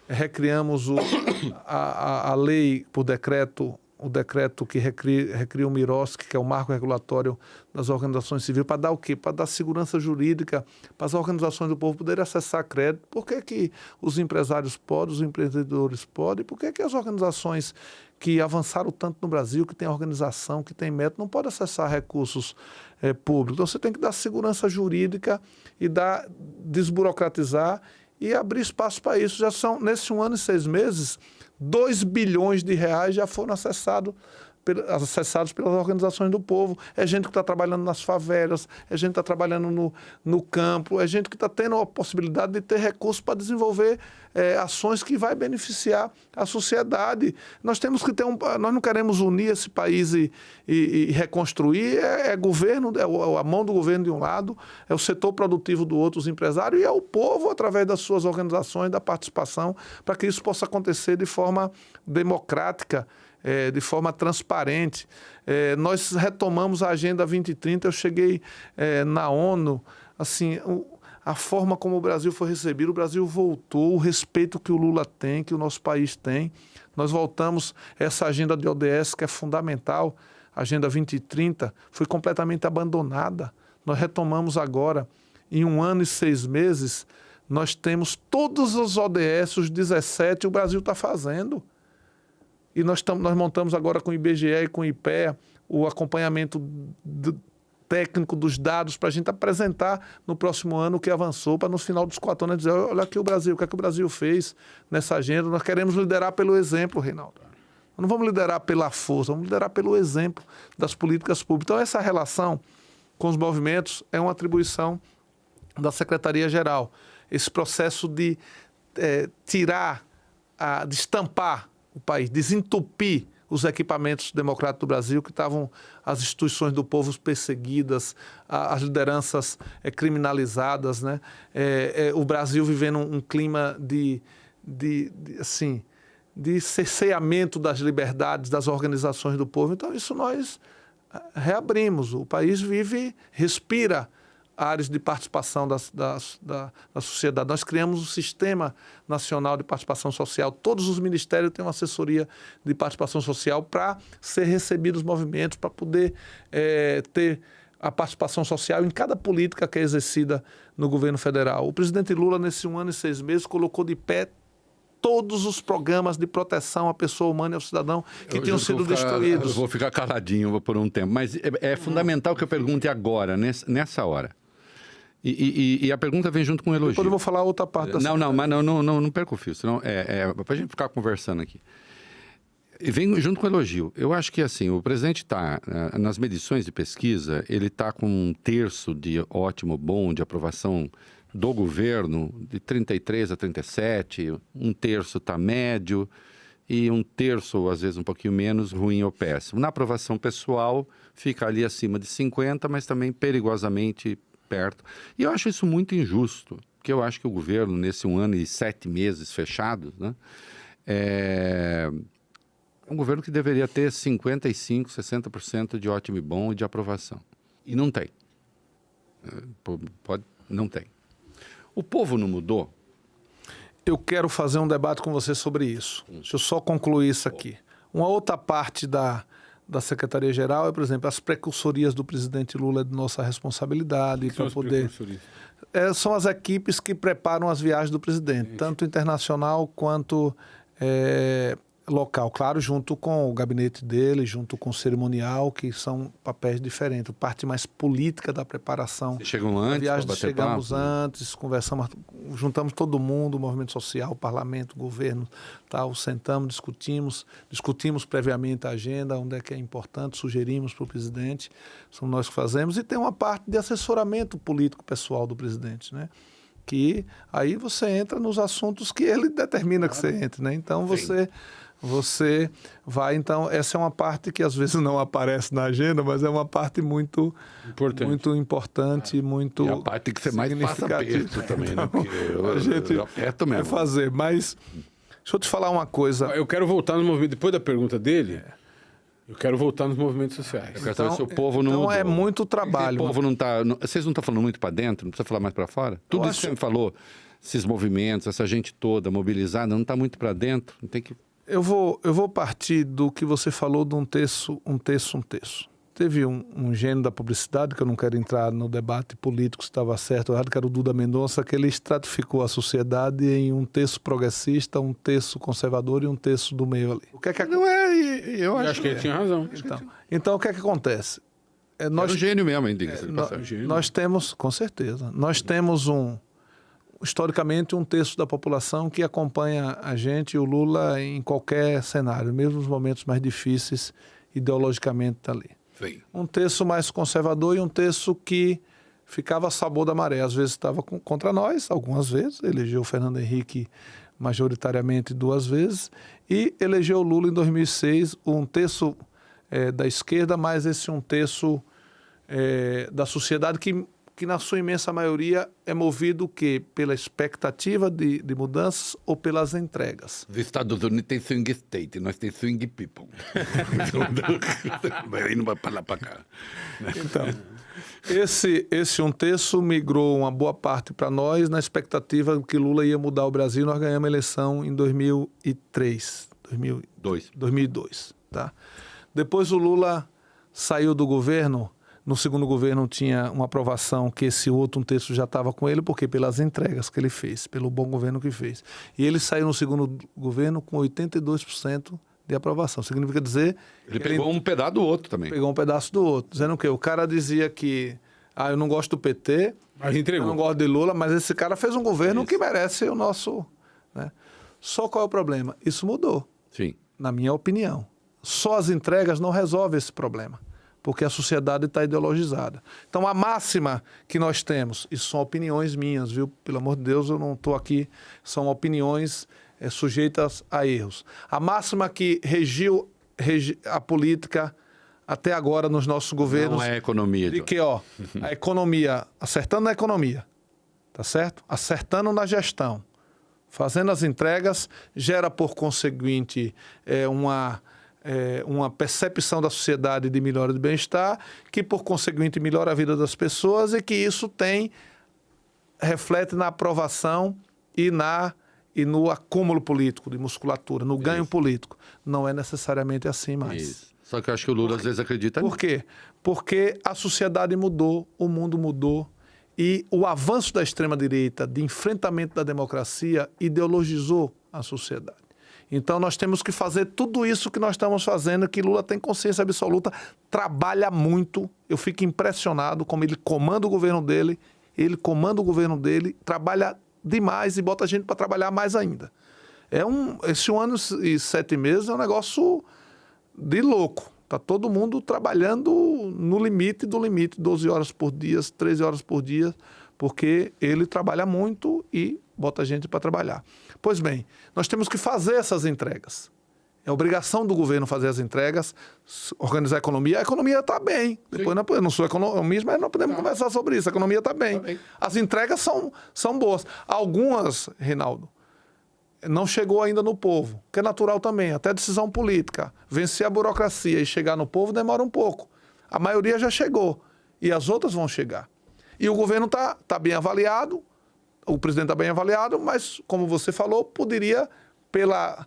recriamos a lei por decreto, o decreto que recria o MIROSC, que é o Marco Regulatório das Organizações Civis, para dar o quê? Para dar segurança jurídica para as organizações do povo poderem acessar crédito. Por que os empresários podem, os empreendedores podem? Por que as organizações que avançaram tanto no Brasil, que têm organização, que têm método, não podem acessar recursos públicos? Então, você tem que dar segurança jurídica e desburocratizar e abrir espaço para isso. Já são, nesse 1 ano e 6 meses, 2 bilhões de reais já foram acessados pelas organizações do povo. É gente que está trabalhando nas favelas, é gente que está trabalhando no campo, é gente que está tendo a possibilidade de ter recursos para desenvolver ações que vai beneficiar a sociedade. Nós temos que nós não queremos unir esse país e reconstruir. Governo, a mão do governo de um lado, é o setor produtivo do outro, os empresários, e é o povo, através das suas organizações, da participação, para que isso possa acontecer de forma democrática, de forma transparente. Nós retomamos a Agenda 2030, eu cheguei na ONU, assim, a forma como o Brasil foi recebido, o Brasil voltou, o respeito que o Lula tem, que o nosso país tem. Nós voltamos, essa agenda de ODS, que é fundamental, a Agenda 2030, foi completamente abandonada. Nós retomamos agora. em 1 ano e 6 meses, nós temos todos os ODS, os 17, o Brasil está fazendo. E nós montamos agora com o IBGE e com o IPEA o acompanhamento técnico dos dados para a gente apresentar no próximo ano o que avançou, para no final dos 4 anos dizer, olha aqui o Brasil, o que é que o Brasil fez nessa agenda. Nós queremos liderar pelo exemplo, Reinaldo. Não vamos liderar pela força, vamos liderar pelo exemplo das políticas públicas. Então, essa relação com os movimentos é uma atribuição da Secretaria-Geral. Esse processo de tirar, de estampar o país, desentupir os equipamentos democráticos do Brasil, que estavam as instituições do povo perseguidas, as lideranças criminalizadas, né? O Brasil vivendo um clima de cerceamento das liberdades, das organizações do povo. Então, isso nós reabrimos. O país respira áreas de participação da sociedade. Nós criamos um Sistema Nacional de Participação Social. Todos os ministérios têm uma assessoria de participação social para ser recebidos os movimentos, para poder ter a participação social em cada política que é exercida no governo federal. O presidente Lula, nesse 1 ano e 6 meses, colocou de pé todos os programas de proteção à pessoa humana e ao cidadão que tinham sido destruídos. Eu vou ficar caladinho por um tempo, mas é fundamental que eu pergunte agora, nessa hora. E a pergunta vem junto com o elogio. Depois eu vou falar outra parte. Mas não perca o fio, senão para a gente ficar conversando aqui. E vem junto com o elogio. Eu acho que assim, o presidente está, nas medições de pesquisa, ele está com 1/3 de ótimo, bom, de aprovação do governo, de 33 a 37, 1/3 está médio, e 1/3, às vezes um pouquinho menos, ruim ou péssimo. Na aprovação pessoal, fica ali acima de 50, mas também perigosamente perto. E eu acho isso muito injusto, porque eu acho que o governo, nesse 1 ano e 7 meses fechados, né, é um governo que deveria ter 55%, 60% de ótimo e bom e de aprovação. E não tem. Não tem. O povo não mudou? Eu quero fazer um debate com você sobre isso. Deixa eu só concluir isso aqui. Uma outra parte da Secretaria-Geral é, por exemplo, as precursorias do presidente Lula é de nossa responsabilidade para poder... São as equipes que preparam as viagens do presidente, tanto internacional quanto local. Claro, junto com o gabinete dele, junto com o cerimonial, que são papéis diferentes. A parte mais política da preparação. Vocês chegam antes? Chegamos antes, conversamos, juntamos todo mundo, o movimento social, o parlamento, o governo, tal, sentamos, discutimos previamente a agenda, onde é que é importante, sugerimos para o presidente, somos nós que fazemos, e tem uma parte de assessoramento político pessoal do presidente, né? Que aí você entra nos assuntos que ele determina que você entre, né? Então você vai, então, essa é uma parte que às vezes não aparece na agenda, mas é uma parte muito importante, muito e a parte que você mais passa aperto também, né? Porque eu aperto mesmo. Vai fazer, mas deixa eu te falar uma coisa. Eu quero voltar no movimento, depois da pergunta dele, eu quero voltar nos movimentos sociais. Eu quero saber se o povo não mudou. É muito trabalho. O povo não está... Vocês não estão falando muito para dentro? Não precisa falar mais para fora? Tudo isso que você me falou, esses movimentos, essa gente toda mobilizada, não está muito para dentro? Não tem que... Eu vou partir do que você falou de um terço. Teve um gênio da publicidade, que eu não quero entrar no debate político se estava certo ou errado, que era o Duda Mendonça, que ele estratificou a sociedade em 1/3 progressista, 1/3 conservador e 1/3 do meio ali. O que é que não é? Eu acho que ele tinha razão. Então o que é que acontece? Nós, é um gênio mesmo, ainda. Nós temos, com certeza, nós temos historicamente 1/3 da população que acompanha a gente e o Lula em qualquer cenário, mesmo nos momentos mais difíceis, ideologicamente está ali. Sim. 1/3 mais conservador e 1/3 que ficava a sabor da maré. Às vezes estava contra nós, algumas vezes, elegeu o Fernando Henrique majoritariamente 2 vezes, e elegeu o Lula em 2006, 1/3 da esquerda, mais esse 1/3 da sociedade que na sua imensa maioria é movido o quê? Pela expectativa de mudanças ou pelas entregas. Os Estados Unidos têm swing state, nós temos swing people. Aí não vai para lá para cá. Então, esse 1/3 migrou uma boa parte para nós na expectativa que Lula ia mudar o Brasil. Nós ganhamos a eleição em 2002. Tá? Depois o Lula saiu do governo No segundo governo tinha uma aprovação que esse outro, um terço, já estava com ele, porque pelas entregas que ele fez, pelo bom governo que fez. E ele saiu no segundo governo com 82% de aprovação. Significa dizer... Ele pegou um pedaço do outro também. Pegou um pedaço do outro. Dizendo o quê? O cara dizia que eu não gosto do PT, Mas entregou. eu não gosto de Lula, mas esse cara fez um governo que merece o nosso... Né? Só qual é o problema? Isso mudou, Sim. na minha opinião. Só as entregas não resolvem esse problema, porque a sociedade está ideologizada. Então, a máxima que nós temos, isso são opiniões minhas, viu? Pelo amor de Deus, eu não estou aqui, são opiniões sujeitas a erros. A máxima que regiu a política até agora nos nossos governos... Não é economia. De que, a economia, acertando na economia, tá certo? Acertando na gestão, fazendo as entregas, gera, por conseguinte, uma percepção da sociedade de melhora de bem-estar, que, por conseguinte, melhora a vida das pessoas e que isso reflete na aprovação e no acúmulo político de musculatura, no ganho político. Não é necessariamente assim mais. Isso. Só que eu acho que o Lula às vezes acredita nisso. Por quê? Porque a sociedade mudou, o mundo mudou e o avanço da extrema-direita de enfrentamento da democracia ideologizou a sociedade. Então, nós temos que fazer tudo isso que nós estamos fazendo, que Lula tem consciência absoluta, trabalha muito. Eu fico impressionado como ele comanda o governo dele, trabalha demais e bota a gente para trabalhar mais ainda. Esse 1 ano e 7 meses é um negócio de louco. Está todo mundo trabalhando no limite do limite, 12 horas por dia, 13 horas por dia, porque ele trabalha muito e bota a gente para trabalhar. Pois bem, nós temos que fazer essas entregas. É obrigação do governo fazer as entregas, organizar a economia. A economia está bem. Depois, eu não sou economista, mas nós podemos conversar sobre isso. A economia está bem. As entregas são boas. Algumas, Reinaldo, não chegou ainda no povo, que é natural também. Até decisão política. Vencer a burocracia e chegar no povo demora um pouco. A maioria já chegou. E as outras vão chegar. E o governo está bem avaliado, o presidente está bem avaliado, mas, como você falou, poderia, pela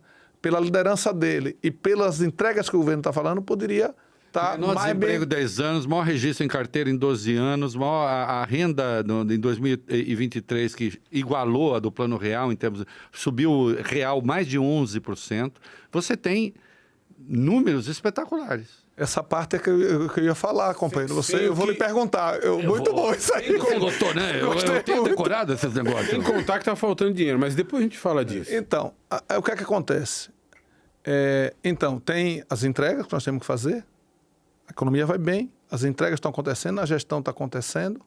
liderança dele e pelas entregas que o governo está falando, poderia estar mais desemprego bem... 10 anos, maior registro em carteira em 12 anos, maior a renda em 2023 que igualou a do Plano Real, subiu real mais de 11%. Você tem números espetaculares. Essa parte é que eu ia falar, companheiro. Eu vou lhe perguntar. Muito bom isso aí. Você gostou, né? Eu tenho decorado esses negócios. Sem contar que está faltando dinheiro, mas depois a gente fala disso. Então, o que é que acontece? Então, tem as entregas que nós temos que fazer, a economia vai bem, as entregas estão acontecendo, a gestão está acontecendo,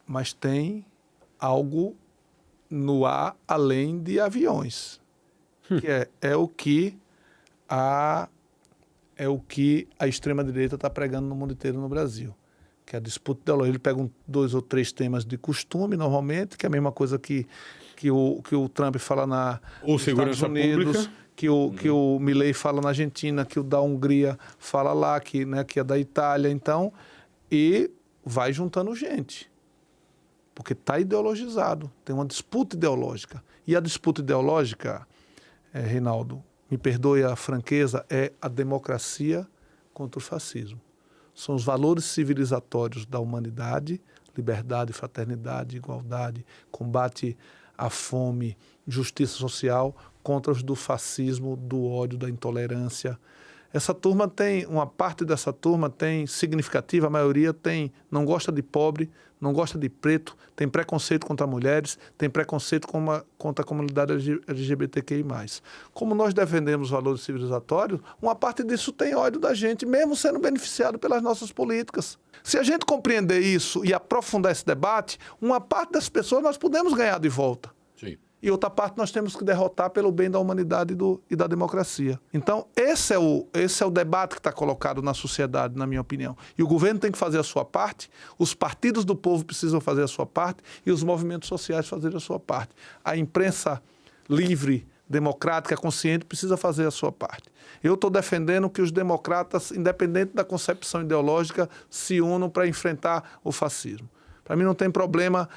mas tem algo no ar além de aviões, que é o que a extrema-direita está pregando no mundo inteiro no Brasil, que é a disputa ideológica. Ele pega 2 ou 3 temas de costume, normalmente, que é a mesma coisa que o Trump fala nos segurança Estados Unidos, pública. que o Milei fala na Argentina, que o da Hungria fala lá, que é da Itália, então, e vai juntando gente, porque está ideologizado, tem uma disputa ideológica. E a disputa ideológica, Reinaldo, me perdoe a franqueza, é a democracia contra o fascismo. São os valores civilizatórios da humanidade, liberdade, fraternidade, igualdade, combate à fome, justiça social, contra os do fascismo, do ódio, da intolerância. Essa turma uma parte dessa turma tem significativa, a maioria não gosta de pobre, não gosta de preto, tem preconceito contra mulheres, tem preconceito contra a comunidade LGBTQI+. Como nós defendemos valores civilizatórios, uma parte disso tem ódio da gente, mesmo sendo beneficiado pelas nossas políticas. Se a gente compreender isso e aprofundar esse debate, uma parte das pessoas nós podemos ganhar de volta. Sim. E outra parte nós temos que derrotar pelo bem da humanidade e da democracia. Então, esse é o debate que está colocado na sociedade, na minha opinião. E o governo tem que fazer a sua parte, os partidos do povo precisam fazer a sua parte e os movimentos sociais fazerem a sua parte. A imprensa livre, democrática, consciente, precisa fazer a sua parte. Eu estou defendendo que os democratas, independente da concepção ideológica, se unam para enfrentar o fascismo. Para mim não tem problema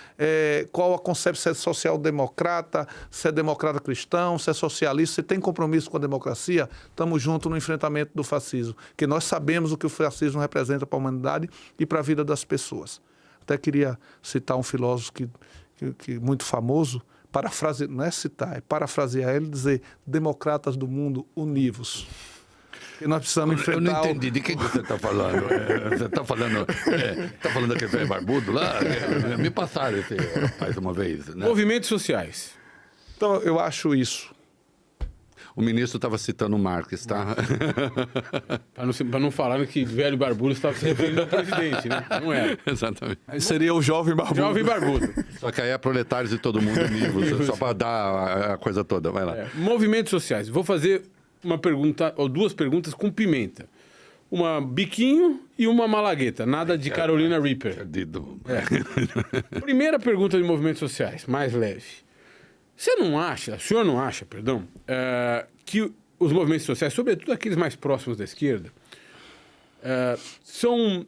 qual a concepção, se é social-democrata, se é democrata cristão, se é socialista, se tem compromisso com a democracia, estamos juntos no enfrentamento do fascismo, porque nós sabemos o que o fascismo representa para a humanidade e para a vida das pessoas. Até queria citar um filósofo que muito famoso, não é citar, é parafrasear ele e dizer: democratas do mundo, univos. E nós precisamos enfrentar... Eu não entendi de quem você está falando. Você está falando daquele velho barbudo lá? Me passaram esse mais uma vez. Né? Movimentos sociais. Então, eu acho isso. O ministro estava citando o Marx, tá? Para não falar que velho barbudo estava se referindo ao presidente, né? Não é. Exatamente. Aí seria o jovem barbudo. Jovem barbudo. Só que aí é proletários de todo mundo univos, só para dar a coisa toda. Vai lá. Movimentos sociais. Vou fazer uma pergunta, ou duas perguntas com pimenta. Uma biquinho e uma malagueta. Nada de Carolina Reaper. Perdido. Primeira pergunta de movimentos sociais, mais leve. O senhor não acha, que os movimentos sociais, sobretudo aqueles mais próximos da esquerda, são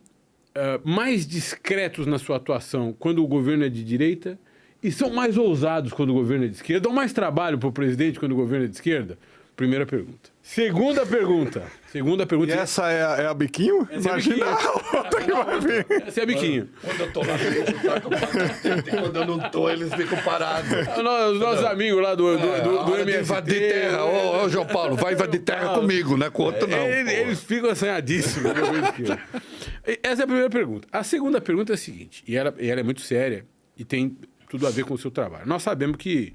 mais discretos na sua atuação quando o governo é de direita e são mais ousados quando o governo é de esquerda? Dão mais trabalho para o presidente quando o governo é de esquerda? Primeira pergunta. Segunda pergunta. E essa é a biquinho? Imagina a outra que vai vir. Essa é a biquinho. Quando eu tô lá, eu saco bastante. Quando eu não tô, eles ficam parados. Os nossos amigos lá do MST. Invadir terra. Ô, João Paulo, vai invadir terra comigo, não é com o outro, não. Eles ficam assanhadíssimos. Essa é a primeira pergunta. A segunda pergunta é a seguinte, e ela é muito séria e tem tudo a ver com o seu trabalho. Nós sabemos que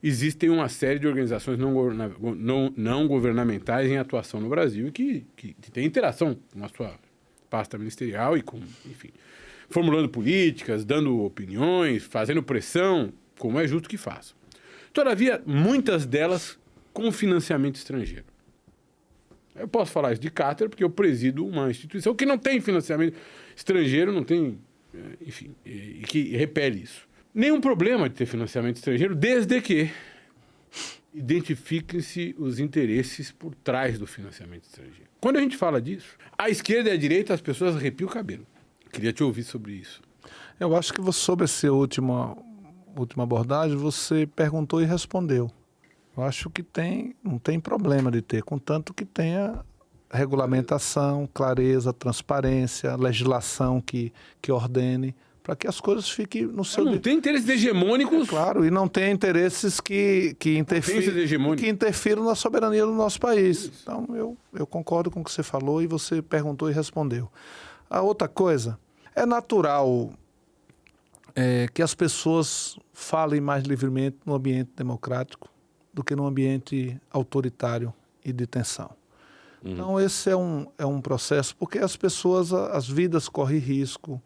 existem uma série de organizações não governamentais em atuação no Brasil e que tem interação com a sua pasta ministerial e enfim, formulando políticas, dando opiniões, fazendo pressão, como é justo que façam. Todavia, muitas delas com financiamento estrangeiro. Eu posso falar isso de cátedra porque eu presido uma instituição que não tem financiamento estrangeiro, não tem, enfim, e que repele isso. Nenhum problema de ter financiamento estrangeiro, desde que identifiquem-se os interesses por trás do financiamento estrangeiro. Quando a gente fala disso, a esquerda e a direita, as pessoas arrepiam o cabelo. Queria te ouvir sobre isso. Eu acho que sobre essa última abordagem, você perguntou e respondeu. Eu acho que não tem problema de ter, contanto que tenha regulamentação, clareza, transparência, legislação que ordene, para que as coisas fiquem no seu... Não tem interesses hegemônicos. Claro, e não tem interesses que interfiram na soberania do nosso país. Isso. Então, eu concordo com o que você falou e você perguntou e respondeu. A outra coisa, é natural que as pessoas falem mais livremente no ambiente democrático do que no ambiente autoritário e de tensão. Então, esse é um processo, porque as pessoas, as vidas correm risco,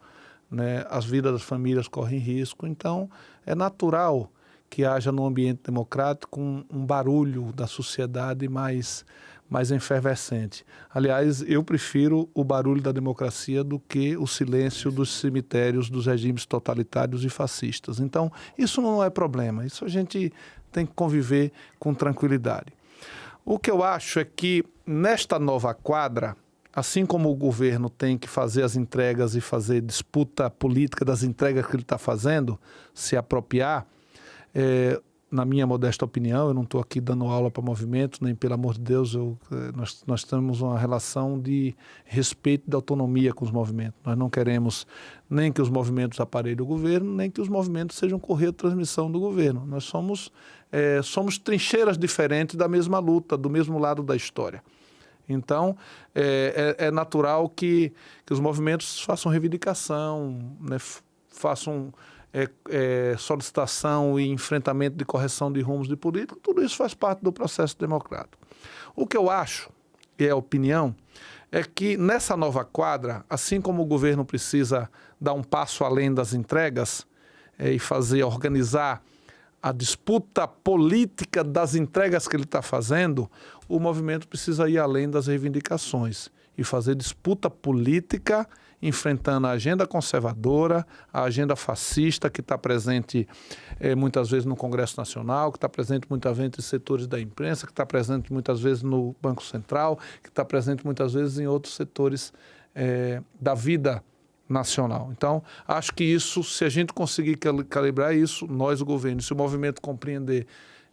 né? As vidas das famílias correm risco, então é natural que haja no ambiente democrático um barulho da sociedade mais efervescente. Aliás, eu prefiro o barulho da democracia do que o silêncio dos cemitérios dos regimes totalitários e fascistas. Então, isso não é problema, isso a gente tem que conviver com tranquilidade. O que eu acho é que nesta nova quadra, assim como o governo tem que fazer as entregas e fazer disputa política das entregas que ele está fazendo, se apropriar, na minha modesta opinião, eu não estou aqui dando aula para movimento, nem pelo amor de Deus, nós temos uma relação de respeito e de autonomia com os movimentos. Nós não queremos nem que os movimentos aparelhem o governo, nem que os movimentos sejam correia de transmissão do governo. Nós somos trincheiras diferentes da mesma luta, do mesmo lado da história. Então, é natural que os movimentos façam reivindicação, né, façam solicitação e enfrentamento de correção de rumos de política, tudo isso faz parte do processo democrático. O que eu acho, e é a opinião, é que nessa nova quadra, assim como o governo precisa dar um passo além das entregas e organizar a disputa política das entregas que ele está fazendo, o movimento precisa ir além das reivindicações e fazer disputa política enfrentando a agenda conservadora, a agenda fascista que está presente muitas vezes no Congresso Nacional, que está presente muitas vezes em setores da imprensa, que está presente muitas vezes no Banco Central, que está presente muitas vezes em outros setores da vida nacional. Então, acho que isso, se a gente conseguir calibrar isso, nós, o governo, se o movimento compreender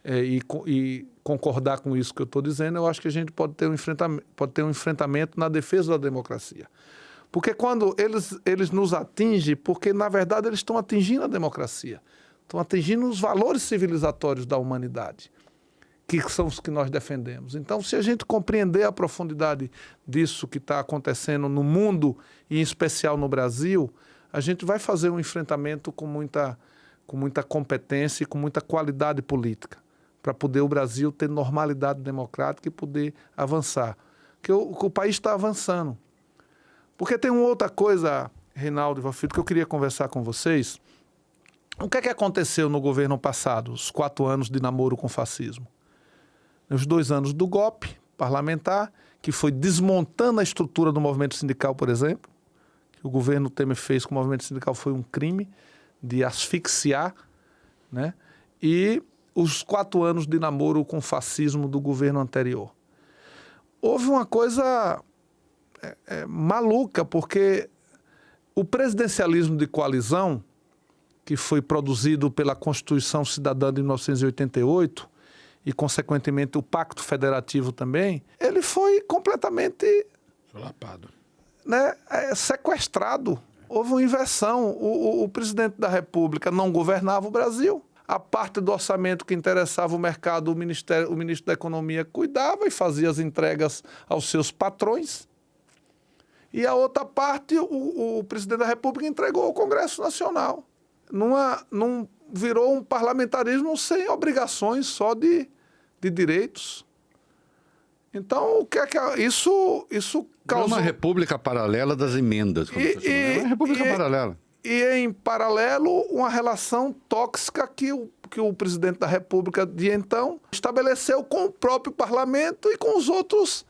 e concordar com isso que eu estou dizendo, eu acho que a gente pode ter um enfrentamento na defesa da democracia. Porque quando eles nos atingem, porque, na verdade, eles estão atingindo a democracia, estão atingindo os valores civilizatórios da humanidade, que são os que nós defendemos. Então, se a gente compreender a profundidade disso que está acontecendo no mundo, e em especial no Brasil, a gente vai fazer um enfrentamento com muita competência e com muita qualidade política, para poder o Brasil ter normalidade democrática e poder avançar. Porque o país está avançando. Porque tem uma outra coisa, Reinaldo e Valfrido, que eu queria conversar com vocês. O que é que aconteceu no governo passado, os 4 anos de namoro com o fascismo? Os 2 anos do golpe parlamentar, que foi desmontando a estrutura do movimento sindical, por exemplo, que o governo Temer fez com o movimento sindical foi um crime de asfixiar, né? E os 4 anos de namoro com o fascismo do governo anterior. Houve uma coisa maluca, porque o presidencialismo de coalizão, que foi produzido pela Constituição Cidadã de 1988, e, consequentemente, o Pacto Federativo também, ele foi completamente solapado, né, sequestrado. Houve uma inversão. O presidente da República não governava o Brasil. A parte do orçamento que interessava o mercado, o ministro da Economia cuidava e fazia as entregas aos seus patrões. E a outra parte, o presidente da República entregou ao Congresso Nacional. Virou um parlamentarismo sem obrigações, só de direitos. Então, o que é que isso causou? É uma república paralela das emendas. É uma república paralela. E, em paralelo, uma relação tóxica que o presidente da República de então estabeleceu com o próprio parlamento e com as outras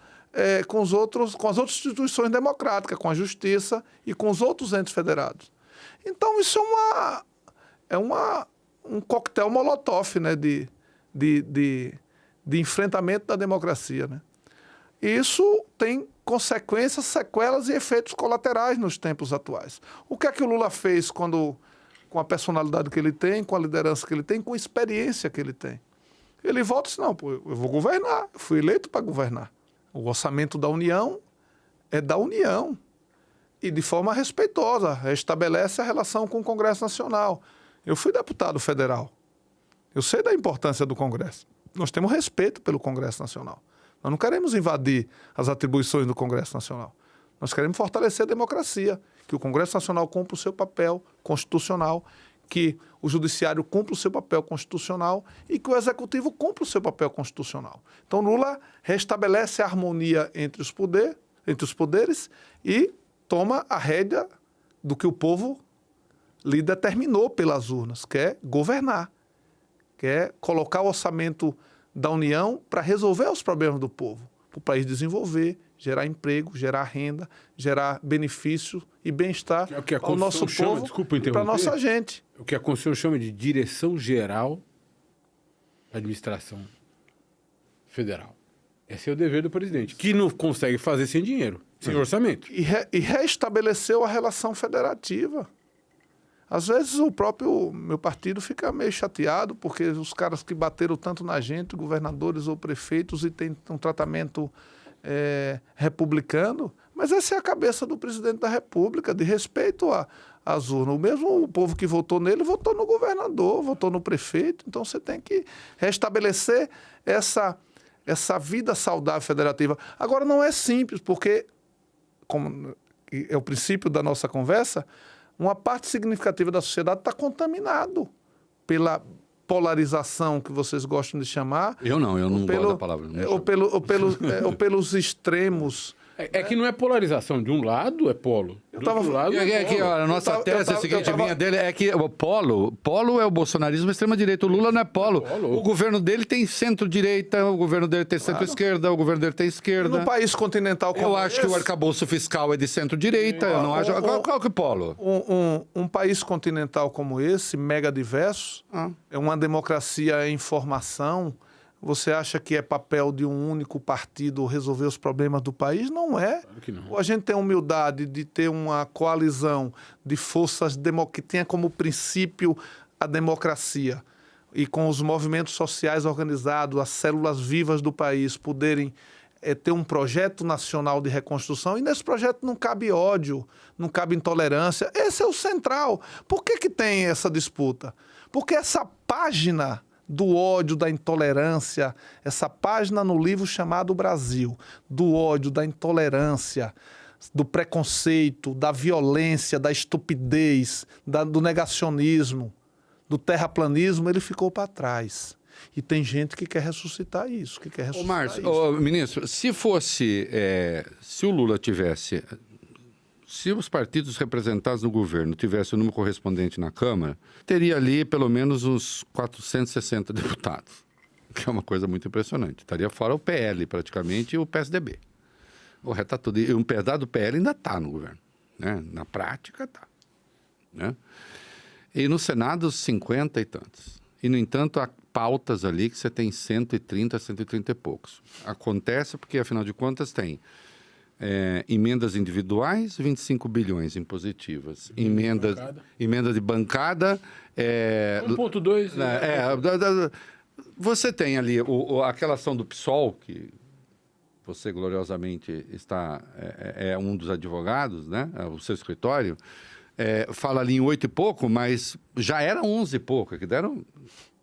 instituições democráticas, com a justiça e com os outros entes federados. Então, isso é um coquetel molotov, né, de enfrentamento da democracia, né? Isso tem consequências, sequelas e efeitos colaterais nos tempos atuais. O que é que o Lula fez com a personalidade que ele tem, com a liderança que ele tem, com a experiência que ele tem? Ele volta e diz, não, pô, eu vou governar, eu fui eleito para governar. O orçamento da União é da União e de forma respeitosa, restabelece a relação com o Congresso Nacional. Eu fui deputado federal, eu sei da importância do Congresso. Nós temos respeito pelo Congresso Nacional. Nós não queremos invadir as atribuições do Congresso Nacional. Nós queremos fortalecer a democracia, que o Congresso Nacional cumpra o seu papel constitucional, que o Judiciário cumpra o seu papel constitucional e que o Executivo cumpra o seu papel constitucional. Então, Lula restabelece a harmonia entre os poderes e toma a rédea do que o povo lhe determinou pelas urnas, que é governar, que é colocar o orçamento da União para resolver os problemas do povo, para o país desenvolver, gerar emprego, gerar renda, gerar benefício e bem-estar ao nosso povo e para a nossa gente. O que a Constituição chama de Direção Geral da Administração Federal. Esse é o dever do presidente, que não consegue fazer sem dinheiro, sem orçamento. E reestabeleceu a relação federativa. Às vezes o próprio meu partido fica meio chateado, porque os caras que bateram tanto na gente, governadores ou prefeitos, e tem um tratamento republicano, mas essa é a cabeça do presidente da República, de respeito às urnas. O mesmo povo que votou nele, votou no governador, votou no prefeito. Então você tem que restabelecer essa vida saudável federativa. Agora não é simples, porque, como é o princípio da nossa conversa, uma parte significativa da sociedade está contaminado pela polarização que vocês gostam de chamar. Eu não gosto da palavra. Ou pelos extremos. É que não é polarização. De um lado é polo. Do outro lado é polo. A nossa tese é a seguinte, a minha dele é que o polo é o bolsonarismo extrema-direita. O Lula não é polo. O governo dele tem centro-direita, o governo dele tem centro-esquerda, o governo dele tem esquerda. No país continental como eu acho que o arcabouço fiscal é de centro-direita. Eu não acho. Qual que é o polo? Um país continental como esse, mega diverso, é uma democracia em formação, Você acha que é papel de um único partido resolver os problemas do país? Não é. Claro que não. Ou a gente tem a humildade de ter uma coalizão de forças que tenha como princípio a democracia e com os movimentos sociais organizados, as células vivas do país poderem ter um projeto nacional de reconstrução, e nesse projeto não cabe ódio, não cabe intolerância. Esse é o central. Por que tem essa disputa? Porque essa página do ódio, da intolerância, essa página no livro chamado Brasil, do ódio, da intolerância, do preconceito, da violência, da estupidez, do negacionismo, do terraplanismo, ele ficou para trás. E tem gente que quer ressuscitar isso, que quer ressuscitar isso. Ministro, se fosse, se o Lula tivesse, se os partidos representados no governo tivessem o número correspondente na Câmara, teria ali pelo menos uns 460 deputados, que é uma coisa muito impressionante. Estaria fora o PL praticamente e o PSDB. O resto tá tudo. E um pedaço do PL ainda está no governo, né? Na prática está, né? E no Senado, 50 e tantos. E, no entanto, há pautas ali que você tem 130, 130 e poucos. Acontece porque, afinal de contas, tem emendas individuais, 25 bilhões impositivas. Emenda de bancada... 1,2. Você tem ali aquela ação do PSOL, que você gloriosamente está... é um dos advogados, né? O seu escritório... fala ali em 8 e pouco, mas já era 11 e pouco, que deram...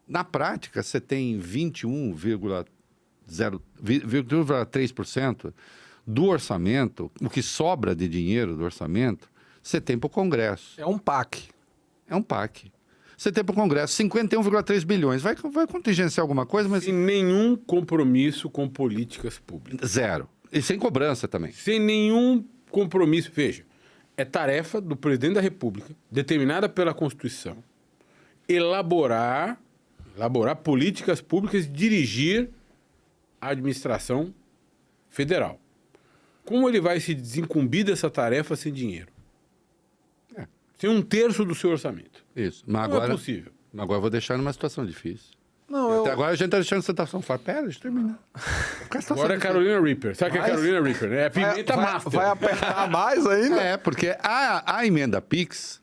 Na prática, você tem 21,3% do orçamento, o que sobra de dinheiro do orçamento, você tem para o Congresso. É um PAC. É um PAC. Você tem para o Congresso 51,3 bilhões. Vai contingenciar alguma coisa, mas... Sem nenhum compromisso com políticas públicas. Zero. E sem cobrança também. Sem nenhum compromisso. Veja, é tarefa do presidente da República, determinada pela Constituição, elaborar políticas públicas e dirigir a administração federal. Como ele vai se desincumbir dessa tarefa sem dinheiro? Sem 1/3 do seu orçamento. Isso. Mas não agora, é possível. Agora eu vou deixar numa situação difícil. Não, Até agora a gente está deixando a situação fora. Pera, deixa eu terminar. Agora é Carolina Reaper. Sabe o que é Carolina Reaper, né? É pimenta master. Vai apertar mais ainda? Porque a emenda PIX,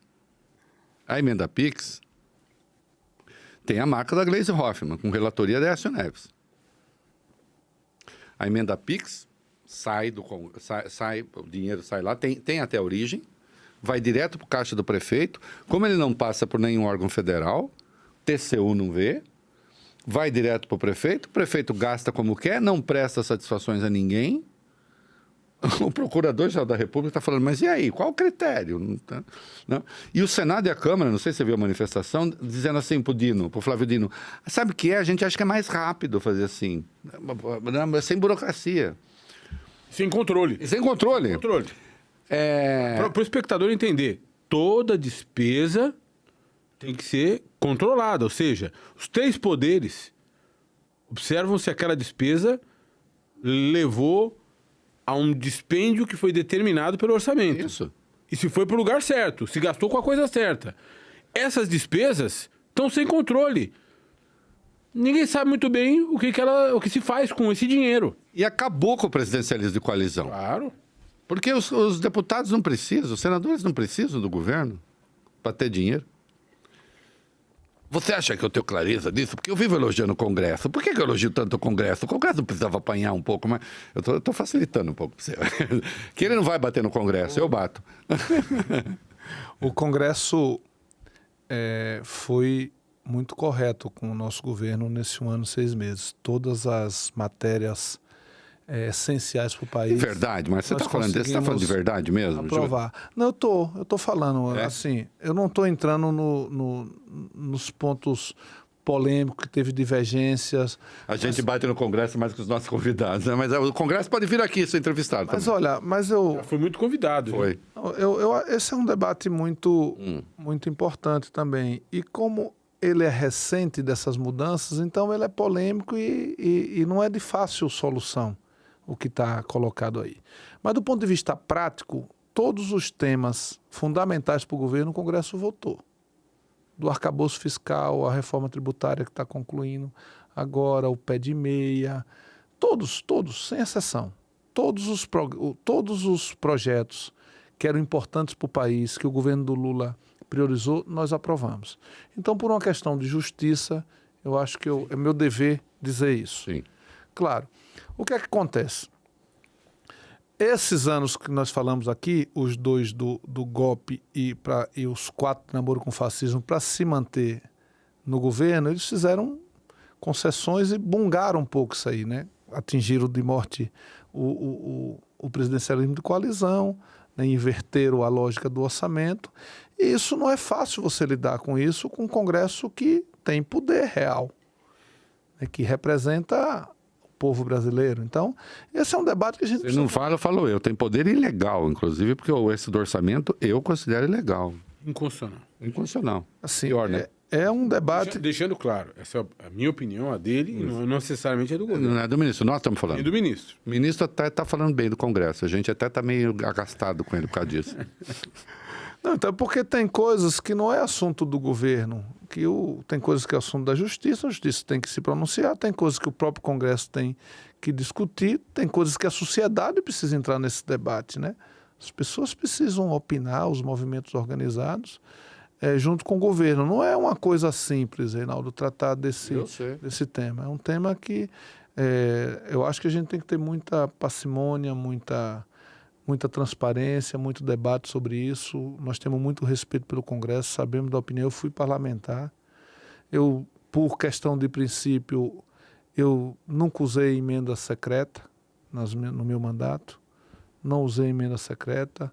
tem a marca da Gleisi Hoffmann, com relatoria da Aécio Neves. A emenda PIX sai, o dinheiro sai lá, tem até a origem, vai direto para o caixa do prefeito. Como ele não passa por nenhum órgão federal, TCU não vê, vai direto para o prefeito gasta como quer, não presta satisfações a ninguém. O Procurador-Geral da República está falando, mas e aí, qual o critério? Não. E o Senado e a Câmara, não sei se você viu a manifestação, dizendo assim para o Flávio Dino, sabe o que é? A gente acha que é mais rápido fazer assim, sem burocracia. Sem controle. E sem controle. Para o espectador entender, toda despesa tem que ser controlada, ou seja, os 3 poderes observam se aquela despesa levou a um dispêndio que foi determinado pelo orçamento. Isso. E se foi para o lugar certo, se gastou com a coisa certa. Essas despesas estão sem controle. Ninguém sabe muito bem o que se faz com esse dinheiro. E acabou com o presidencialismo de coalizão. Claro. Porque os deputados não precisam, os senadores não precisam do governo para ter dinheiro. Você acha que eu tenho clareza disso? Porque eu vivo elogiando o Congresso. Por que eu elogio tanto o Congresso? O Congresso não precisava apanhar um pouco, mas eu estou facilitando um pouco para você. Que ele não vai bater no Congresso, eu bato. O Congresso foi muito correto com o nosso governo nesse 1 ano e 6 meses. Todas as matérias essenciais para o país. É verdade, mas você está falando de verdade mesmo? Aprovar. Não, eu tô falando, assim, eu não estou entrando nos pontos polêmicos, que teve divergências. A gente bate no Congresso mais que os nossos convidados, né? Mas o Congresso pode vir aqui ser entrevistado Mas também. olha, eu... Já fui muito convidado. Foi. Esse é um debate muito importante também. E como ele é recente dessas mudanças, então ele é polêmico e não é de fácil solução o que está colocado aí. Mas do ponto de vista prático, todos os temas fundamentais para o governo, o Congresso votou. Do arcabouço fiscal, a reforma tributária que está concluindo, agora o pé de meia, todos, sem exceção, todos os projetos que eram importantes para o país, que o governo do Lula priorizou, nós aprovamos. Então, por uma questão de justiça, eu acho que é meu dever dizer isso. Sim. Claro. O que é que acontece? Esses anos que nós falamos aqui, os 2 do golpe e os 4 de namoro com o fascismo, para se manter no governo, eles fizeram concessões e bungaram um pouco isso aí, né? Atingiram de morte o presidencialismo de coalizão, né? Inverteram a lógica do orçamento. E isso não é fácil você lidar com isso com um Congresso que tem poder real, né? Que representa povo brasileiro. Então, esse é um debate que a gente... Você não fala, eu falo eu. Tem poder ilegal, inclusive, porque esse do orçamento eu considero ilegal. Inconstitucional. Inconstitucional. Assim, Pior, né? É um debate... Deixando claro, essa é a minha opinião, a dele, e não necessariamente é do governo. Não é do ministro, nós estamos falando. É do ministro. O ministro até está falando bem do Congresso. A gente até está meio agastado com ele por causa disso. Não, então, porque tem coisas que não é assunto do governo, tem coisas que é assunto da justiça, a justiça tem que se pronunciar, tem coisas que o próprio Congresso tem que discutir, tem coisas que a sociedade precisa entrar nesse debate, né? As pessoas precisam opinar, os movimentos organizados, junto com o governo. Não é uma coisa simples, Reinaldo, tratar desse tema. É um tema que eu acho que a gente tem que ter muita parcimônia, muita transparência, muito debate sobre isso. Nós temos muito respeito pelo Congresso, sabemos da opinião. Eu fui parlamentar. Eu, por questão de princípio, eu nunca usei emenda secreta no meu mandato. Não usei emenda secreta.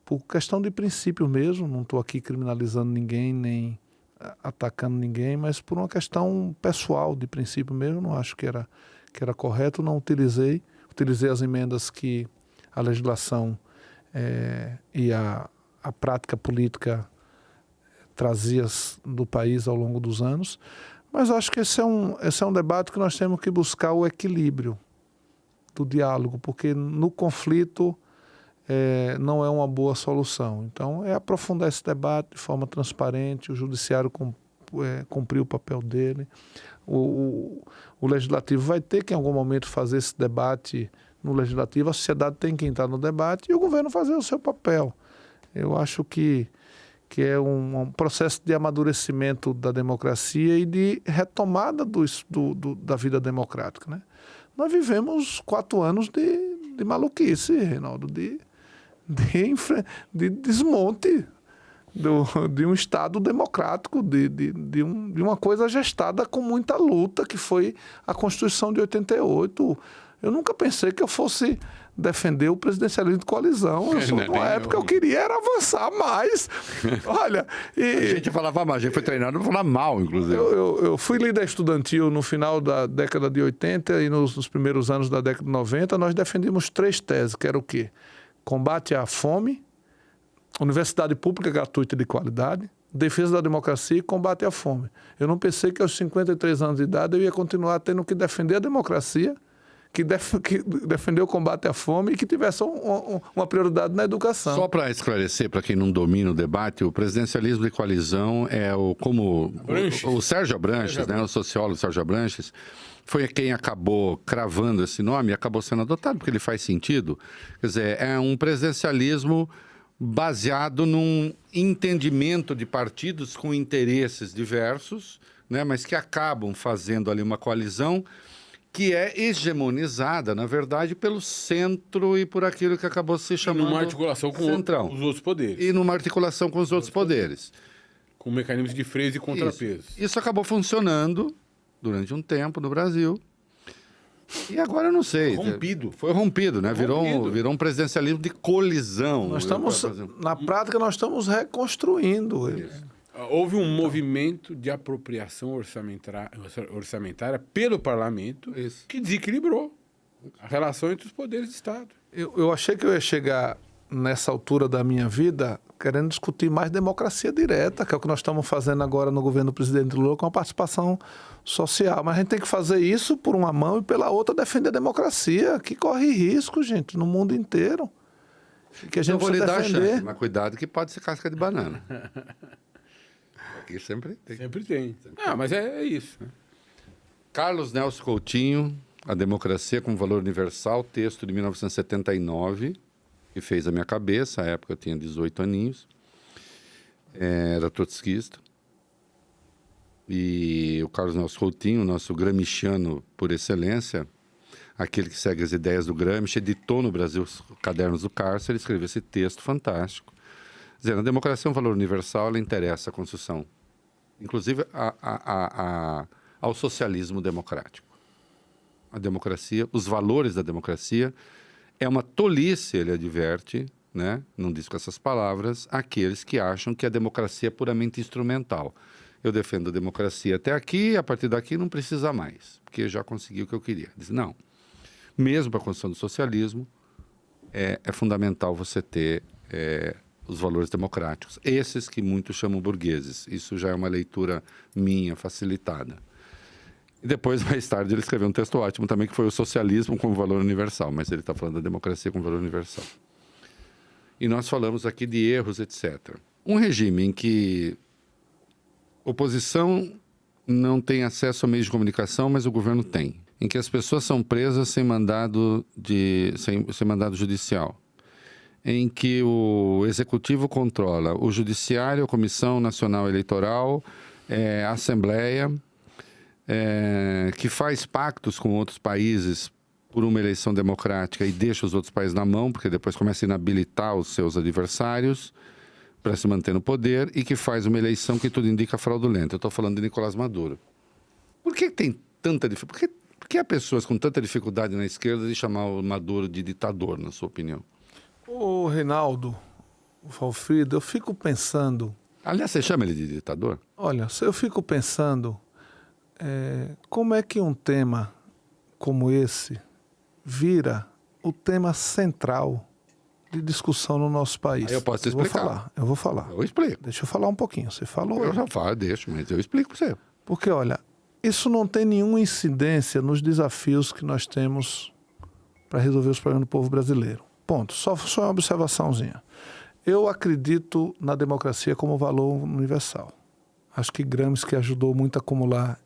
Por questão de princípio mesmo, não estou aqui criminalizando ninguém, nem atacando ninguém, mas por uma questão pessoal de princípio mesmo, não acho que era correto, não utilizei as emendas que a legislação e a prática política trazia do país ao longo dos anos, mas acho que esse é um debate que nós temos que buscar o equilíbrio do diálogo, porque no conflito não é uma boa solução. Então, é aprofundar esse debate de forma transparente, o judiciário cumprir o papel dele. O legislativo vai ter que, em algum momento, fazer esse debate no legislativo, a sociedade tem que entrar no debate e o governo fazer o seu papel. Eu acho que é um processo de amadurecimento da democracia e de retomada da vida democrática, né? Nós vivemos 4 anos de maluquice, Reinaldo, de desmonte de um Estado democrático, de uma coisa gestada com muita luta, que foi a Constituição de 88. Eu nunca pensei que eu fosse defender o presidencialismo de coalizão. Numa época eu queria era avançar mais. Olha, a gente falava mal, a gente foi treinado para falar mal, inclusive. Eu fui líder estudantil no final da década de 80 e nos primeiros anos da década de 90, nós defendíamos 3 teses, que era o quê? Combate à fome, universidade pública gratuita de qualidade, defesa da democracia e combate à fome. Eu não pensei que aos 53 anos de idade eu ia continuar tendo que defender a democracia, que defender o combate à fome e que tivesse uma prioridade na educação. Só para esclarecer, para quem não domina o debate, o presidencialismo de coalizão o Sérgio Abranches, né, o sociólogo Sérgio Abranches, foi quem acabou cravando esse nome e acabou sendo adotado, porque ele faz sentido. Quer dizer, é um presidencialismo baseado num entendimento de partidos com interesses diversos, né, mas que acabam fazendo ali uma coalizão que é hegemonizada, na verdade, pelo centro e por aquilo que acabou se chamando... numa articulação com os outros poderes. E numa articulação com os outros poderes. Com mecanismos de freios e contrapesos. Isso acabou funcionando durante um tempo no Brasil. E agora eu não sei. Foi rompido, né? Virou um presidencialismo de colisão. Na prática, nós estamos reconstruindo ele. Houve um movimento de apropriação orçamentária pelo parlamento que desequilibrou a relação entre os poderes do Estado. Eu achei que eu ia chegar nessa altura da minha vida querendo discutir mais democracia direta, que é o que nós estamos fazendo agora no governo do presidente Lula com a participação social. Mas a gente tem que fazer isso por uma mão e pela outra defender a democracia, que corre risco, gente, no mundo inteiro. Que a gente vou lhe dar a defender. chance, mas cuidado que pode ser casca de banana. Aqui sempre tem. Sempre tem. Mas é isso. Né? Carlos Nelson Coutinho, A Democracia como Valor Universal, texto de 1979, que fez a minha cabeça. À época eu tinha 18 aninhos. Era trotskista. E o Carlos Nelson Coutinho, nosso gramsciano por excelência, aquele que segue as ideias do Gramsci, editou no Brasil os Cadernos do Cárcere, escreveu esse texto fantástico, dizendo: a democracia é um valor universal, ela interessa a construção, inclusive ao socialismo democrático. A democracia, os valores da democracia, é uma tolice, ele adverte, né? Não diz com essas palavras, aqueles que acham que a democracia é puramente instrumental. Eu defendo a democracia até aqui, a partir daqui não precisa mais, porque já consegui o que eu queria. Diz, não. Mesmo para a construção do socialismo, é fundamental você ter os valores democráticos. Esses que muitos chamam burgueses. Isso já é uma leitura minha, facilitada. E depois, mais tarde, ele escreveu um texto ótimo também, que foi o socialismo como valor universal. Mas ele está falando da democracia como valor universal. E nós falamos aqui de erros, etc. Um regime em que oposição não tem acesso a meios de comunicação, mas o governo tem. Em que as pessoas são presas sem mandado judicial. Em que o executivo controla o judiciário, a Comissão Nacional Eleitoral, a Assembleia, que faz pactos com outros países por uma eleição democrática e deixa os outros países na mão, porque depois começa a inabilitar os seus adversários para se manter no poder, e que faz uma eleição que tudo indica fraudulenta. Eu estou falando de Nicolás Maduro. Por que tem tanta dificuldade? Por que há pessoas com tanta dificuldade na esquerda de chamar o Maduro de ditador, na sua opinião? Ô, Reinaldo, Valfrido, eu fico pensando... Aliás, você chama ele de ditador? Olha, eu fico pensando como é que um tema como esse vira o tema central de discussão no nosso país. Aí eu posso explicar. Eu vou falar. Eu explico. Deixa eu falar um pouquinho. Você falou. Eu já falo, deixo, mas eu explico para você. Porque, olha, isso não tem nenhuma incidência nos desafios que nós temos para resolver os problemas do povo brasileiro. Ponto. Só uma observaçãozinha. Eu acredito na democracia como valor universal. Acho que Gramsci ajudou muito a acumular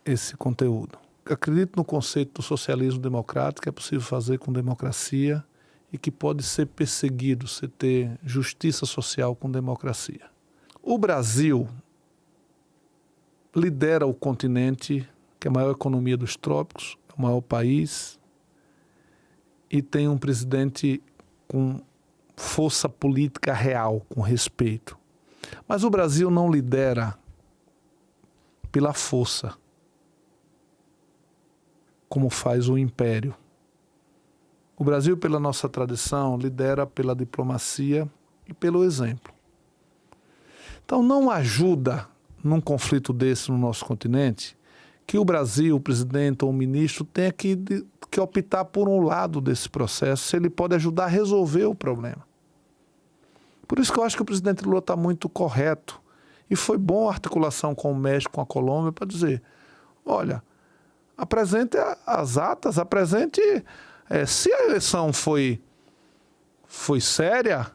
esse conteúdo. Acredito no conceito do socialismo democrático, que é possível fazer com democracia e que pode ser perseguido, você ter justiça social com democracia. O Brasil lidera o continente, que é a maior economia dos trópicos, é o maior país, e tem um presidente com força política real, com respeito. Mas o Brasil não lidera pela força, como faz o Império. O Brasil, pela nossa tradição, lidera pela diplomacia e pelo exemplo. Então, não ajuda, num conflito desse no nosso continente, que o Brasil, o presidente ou o ministro, tenha que optar por um lado desse processo, se ele pode ajudar a resolver o problema. Por isso que eu acho que o presidente Lula está muito correto. E foi bom a articulação com o México, com a Colômbia, para dizer, olha, apresente as atas, apresente... se a eleição foi séria,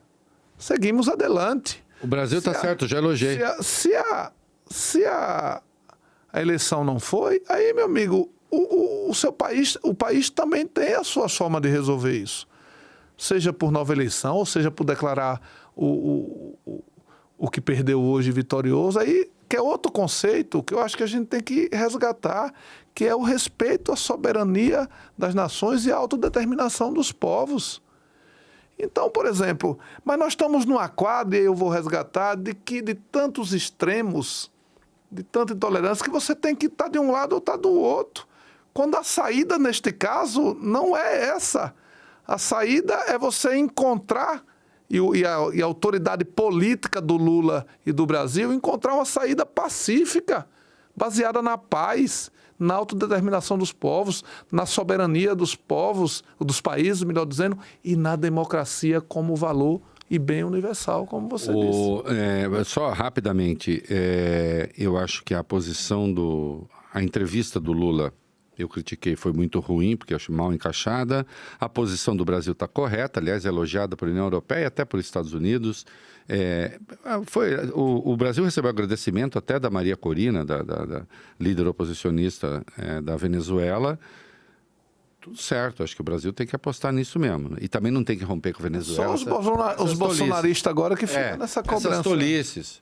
seguimos adelante. O Brasil está certo, já elogiei. Se a eleição não foi, aí, meu amigo, o país também tem a sua forma de resolver isso. Seja por nova eleição, ou seja por declarar o que perdeu hoje vitorioso, aí que é outro conceito que eu acho que a gente tem que resgatar, que é o respeito à soberania das nações e à autodeterminação dos povos. Então, por exemplo, mas nós estamos numa quadra, e eu vou resgatar, de tantos extremos, de tanta intolerância, que você tem que estar de um lado ou estar do outro. Quando a saída, neste caso, não é essa. A saída é você encontrar, e a autoridade política do Lula e do Brasil, encontrar uma saída pacífica, baseada na paz, na autodeterminação dos povos, na soberania dos povos, dos países, melhor dizendo, e na democracia como valor e bem universal, como você disse. Só rapidamente, eu acho que a entrevista do Lula, eu critiquei, foi muito ruim, porque acho mal encaixada. A posição do Brasil está correta, aliás, é elogiada pela União Europeia e até pelos Estados Unidos. O Brasil recebeu agradecimento até da Maria Corina, da líder oposicionista da Venezuela. Tudo certo, acho que o Brasil tem que apostar nisso mesmo. E também não tem que romper com a Venezuela. Só os bolsonaristas agora que ficam nessa cobrança. Essas tolices.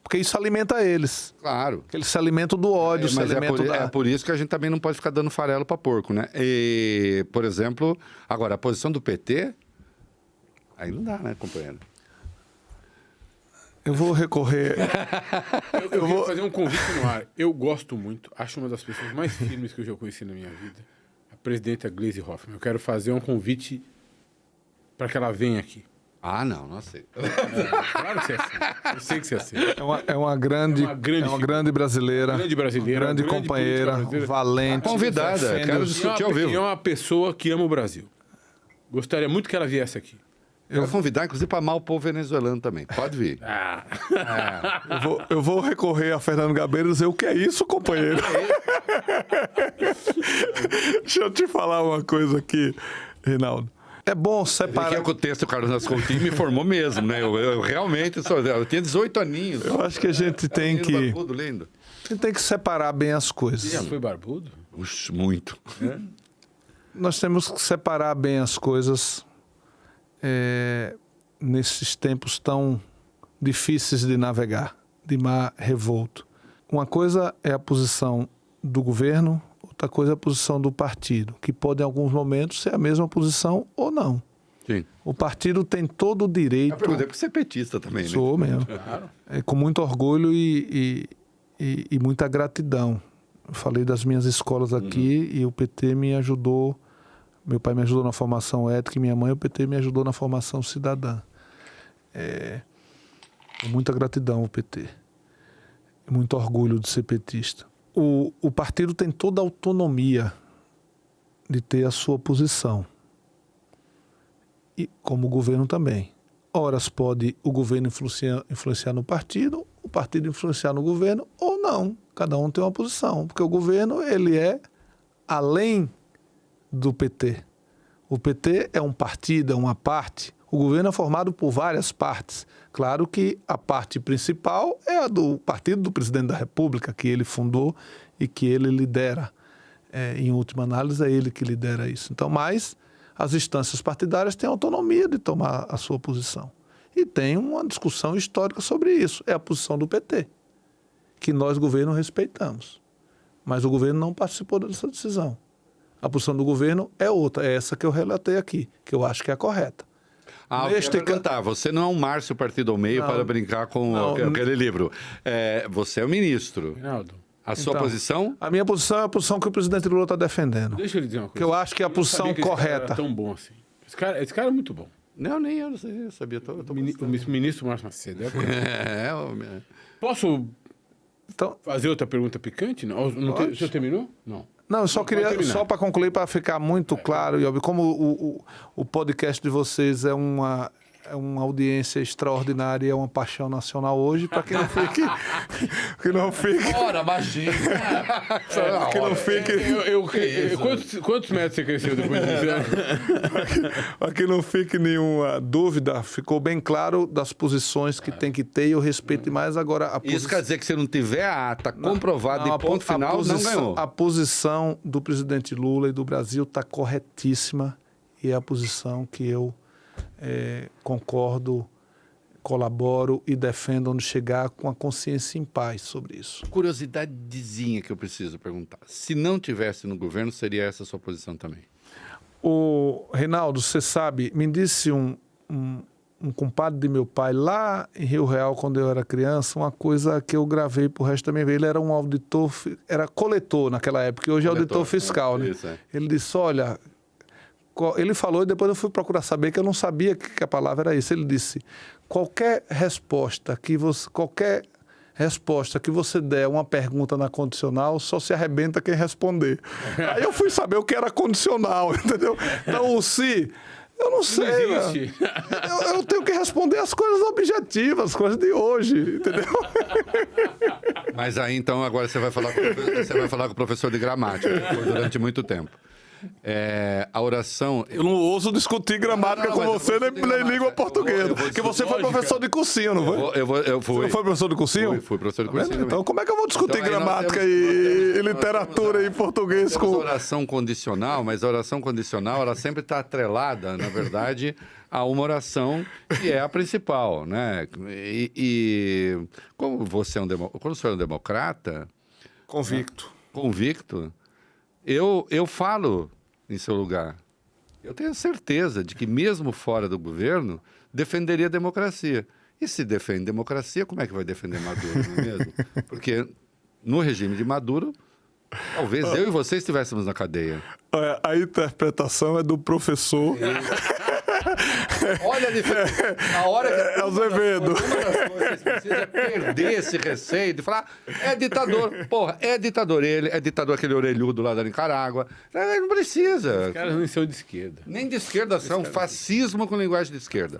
Porque isso alimenta eles. Claro. Porque eles se alimentam do ódio, se Mas alimentam é por isso que a gente também não pode ficar dando farelo para porco, né? E, por exemplo, agora, a posição do PT, aí não dá, né, companheiro? Eu vou recorrer... Eu vou fazer um convite no ar. Eu gosto muito, acho uma das pessoas mais firmes que eu já conheci na minha vida, a presidenta Gleisi Hoffmann. Eu quero fazer um convite para que ela venha aqui. Ah, não aceito. Claro que você aceita. Eu sei que você aceita. É uma grande brasileira. Grande brasileira. Grande companheira, valente. Convidada, quero discutir ao vivo. É uma pessoa que ama o Brasil. Gostaria muito que ela viesse aqui. Eu vou convidar, inclusive, para amar o povo venezuelano também. Pode vir. Eu vou recorrer a Fernando Gabeira e dizer o que é isso, companheiro? Deixa eu te falar uma coisa aqui, Reinaldo. É bom separar... Que o texto do Carlos Nascontinho me formou mesmo, né? Eu realmente eu tinha 18 aninhos. Eu acho que a gente tem que... Barbudo, lindo. A gente tem que separar bem as coisas. Você já foi barbudo? Uxe, muito. Nós temos que separar bem as coisas nesses tempos tão difíceis de navegar, de mar revolto. Uma coisa é a posição do governo, outra coisa é a posição do partido, que pode em alguns momentos ser a mesma posição ou não. Sim. O partido tem todo o direito... Eu perguntei porque você é petista também, né? Sou mesmo. Claro. Com muito orgulho e muita gratidão. Eu falei das minhas escolas aqui e o PT me ajudou. Meu pai me ajudou na formação ética e minha mãe, o PT, me ajudou na formação cidadã. Com muita gratidão ao PT. Muito orgulho de ser petista. O partido tem toda a autonomia de ter a sua posição. E como o governo também. Horas pode o governo influenciar no partido, o partido influenciar no governo, ou não. Cada um tem uma posição. Porque o governo, ele é além do PT. O PT é um partido, é uma parte. O governo é formado por várias partes. Claro que a parte principal é a do partido do presidente da República, que ele fundou e que ele lidera. Em última análise, é ele que lidera isso. Então, mas as instâncias partidárias têm autonomia de tomar a sua posição. E tem uma discussão histórica sobre isso. É a posição do PT, que nós, governo, respeitamos. Mas o governo não participou dessa decisão. A posição do governo é outra, é essa que eu relatei aqui, que eu acho que é a correta. Você não é um Márcio Partido ao Meio para brincar com aquele livro. Você é o ministro. Reinaldo. A sua posição? A minha posição é a posição que o presidente Lula está defendendo. Deixa eu lhe dizer uma coisa. Que eu acho que é a posição correta. Esse cara é tão bom assim. Esse cara é muito bom. Não, nem eu sabia. O ministro Márcio Macedo. Posso fazer outra pergunta picante? Não? O senhor terminou? Não. Não, eu só queria, só para concluir, para ficar muito claro, e óbvio, como o podcast de vocês é uma audiência extraordinária e é uma paixão nacional hoje, para que não fique... Ora, imagina! Que não fique... Quantos metros você cresceu depois disso? Para que não fique nenhuma dúvida, ficou bem claro das posições que tem que ter e eu respeito demais. Agora, Isso quer dizer que se não tiver a ata comprovada de ponto final, não ganhou. A posição do presidente Lula e do Brasil está corretíssima e é a posição que eu concordo, colaboro e defendo onde chegar com a consciência em paz sobre isso. Curiosidadezinha que eu preciso perguntar. Se não tivesse no governo, seria essa a sua posição também? Reinaldo, você sabe, me disse um compadre de meu pai lá em Rio Real, quando eu era criança, uma coisa que eu gravei pro resto da minha vida. Ele era um auditor, era coletor naquela época, e hoje é auditor fiscal, né? Isso, Ele disse, olha... Ele falou e depois eu fui procurar saber, que eu não sabia que a palavra era isso. Ele disse, qualquer resposta que você der a uma pergunta na condicional, só se arrebenta quem responder. Aí eu fui saber o que era condicional, entendeu? Então, o se... Eu não sei. Não existe. Eu tenho que responder as coisas objetivas, as coisas de hoje, entendeu? Mas aí, então, agora você vai falar com o professor de gramática, que foi durante muito tempo. A oração... Eu não ouso discutir gramática com você nem língua portuguesa. Porque você foi professor de cursinho, não foi? Eu fui. Você foi professor de cursinho? Fui professor de cursinho. Então, como é que eu vou discutir Então, aí nós gramática temos- e literatura em português Temos com... oração condicional, mas a oração condicional ela sempre está atrelada, na verdade, a uma oração que é a principal, né? E como você é quando você é um democrata convicto, eu falo em seu lugar. Eu tenho certeza de que mesmo fora do governo defenderia a democracia. E se defende democracia, como é que vai defender Maduro, não é mesmo? Porque no regime de Maduro, talvez eu e você estivéssemos na cadeia. A interpretação é do professor. Olha a diferença. Na hora que Azevedo. uma das coisas que precisa é perder esse receio de falar, é ditador. Porra, é ditador ele, é ditador aquele orelhudo lá da Nicarágua. Não precisa. Os caras não são de esquerda. Nem de esquerda são, fascismo com linguagem de esquerda.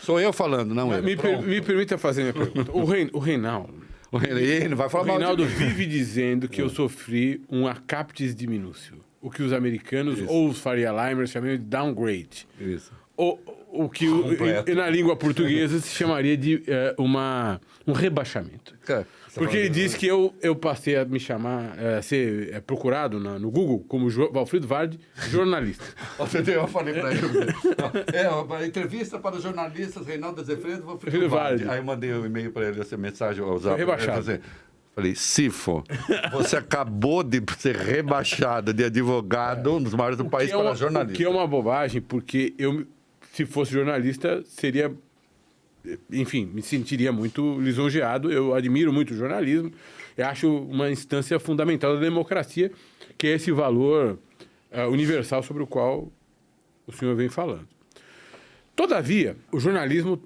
Sou eu falando, não ele. Me permita fazer minha pergunta. O Reinaldo. Ele não vai O falar mal de Reinaldo mim. vive dizendo que eu sofri um acaptis diminúcio. O que os americanos ou os Faria Limers chamam de downgrade. Isso. O que Completo. na língua portuguesa se chamaria de um rebaixamento. Porque ele disse que eu passei a me chamar, a ser procurado no Google como Valfrido Vardi, jornalista. Eu falei para ele. Uma entrevista para os jornalistas Reinaldo Azevedo e Valfrido Vardi. Aí eu mandei um e-mail para ele, essa mensagem. Rebaixado. Falei, Sifo, você acabou de ser rebaixado de advogado, um dos maiores do país, para jornalista. O que é uma bobagem, porque se fosse jornalista, seria... Enfim, me sentiria muito lisonjeado. Eu admiro muito o jornalismo. Eu acho uma instância fundamental da democracia, que é esse valor universal sobre o qual o senhor vem falando. Todavia, o jornalismo,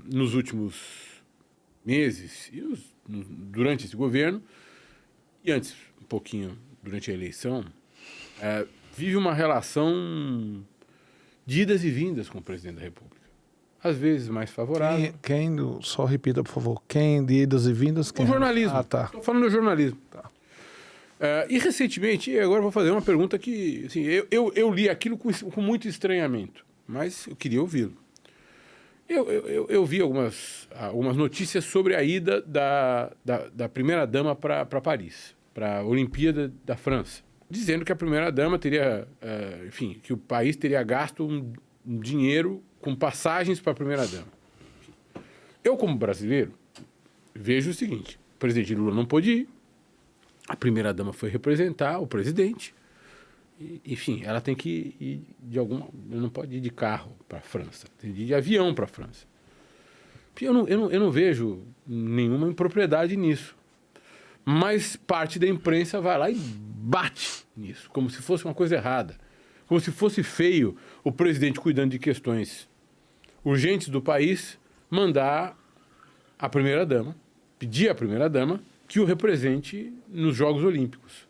nos últimos meses, e durante esse governo, e antes, um pouquinho durante a eleição, vive uma relação de idas e vindas com o presidente da República. Às vezes mais favorável. Só repita, por favor. Quem de idas e vindas? Quem? O jornalismo. Ah, tá. Estou falando do jornalismo. Tá. E recentemente, e agora vou fazer uma pergunta que... Assim, eu li aquilo com muito estranhamento, mas eu queria ouvi-lo. Eu vi algumas notícias sobre a ida da primeira-dama para Paris, para a Olimpíada da França, dizendo que a primeira-dama teria... enfim, que o país teria gasto um dinheiro com passagens para a primeira-dama. Eu, como brasileiro, vejo o seguinte: o presidente Lula não pôde ir, a primeira-dama foi representar o presidente, enfim, ela tem que ir ela não pode ir de carro para a França, tem que ir de avião para a França. Eu não vejo nenhuma impropriedade nisso, mas parte da imprensa vai lá e bate nisso, como se fosse uma coisa errada, como se fosse feio o presidente, cuidando de questões urgentes do país, mandar a primeira-dama, pedir à primeira-dama que o represente nos Jogos Olímpicos.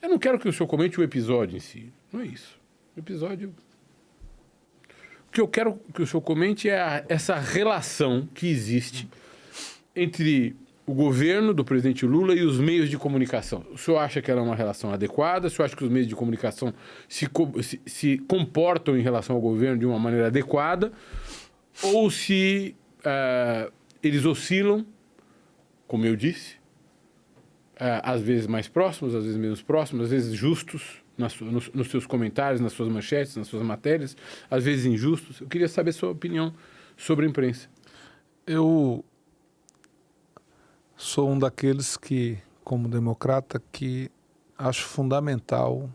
Eu não quero que o senhor comente o episódio em si, não é isso. O episódio... O que eu quero que o senhor comente é essa relação que existe entre o governo do presidente Lula e os meios de comunicação. O senhor acha que ela é uma relação adequada? O senhor acha que os meios de comunicação se comportam em relação ao governo de uma maneira adequada? Ou se eles oscilam, como eu disse, às vezes mais próximos, às vezes menos próximos, às vezes justos nos seus comentários, nas suas manchetes, nas suas matérias, às vezes injustos? Eu queria saber a sua opinião sobre a imprensa. Eu sou um daqueles que, como democrata, que acho fundamental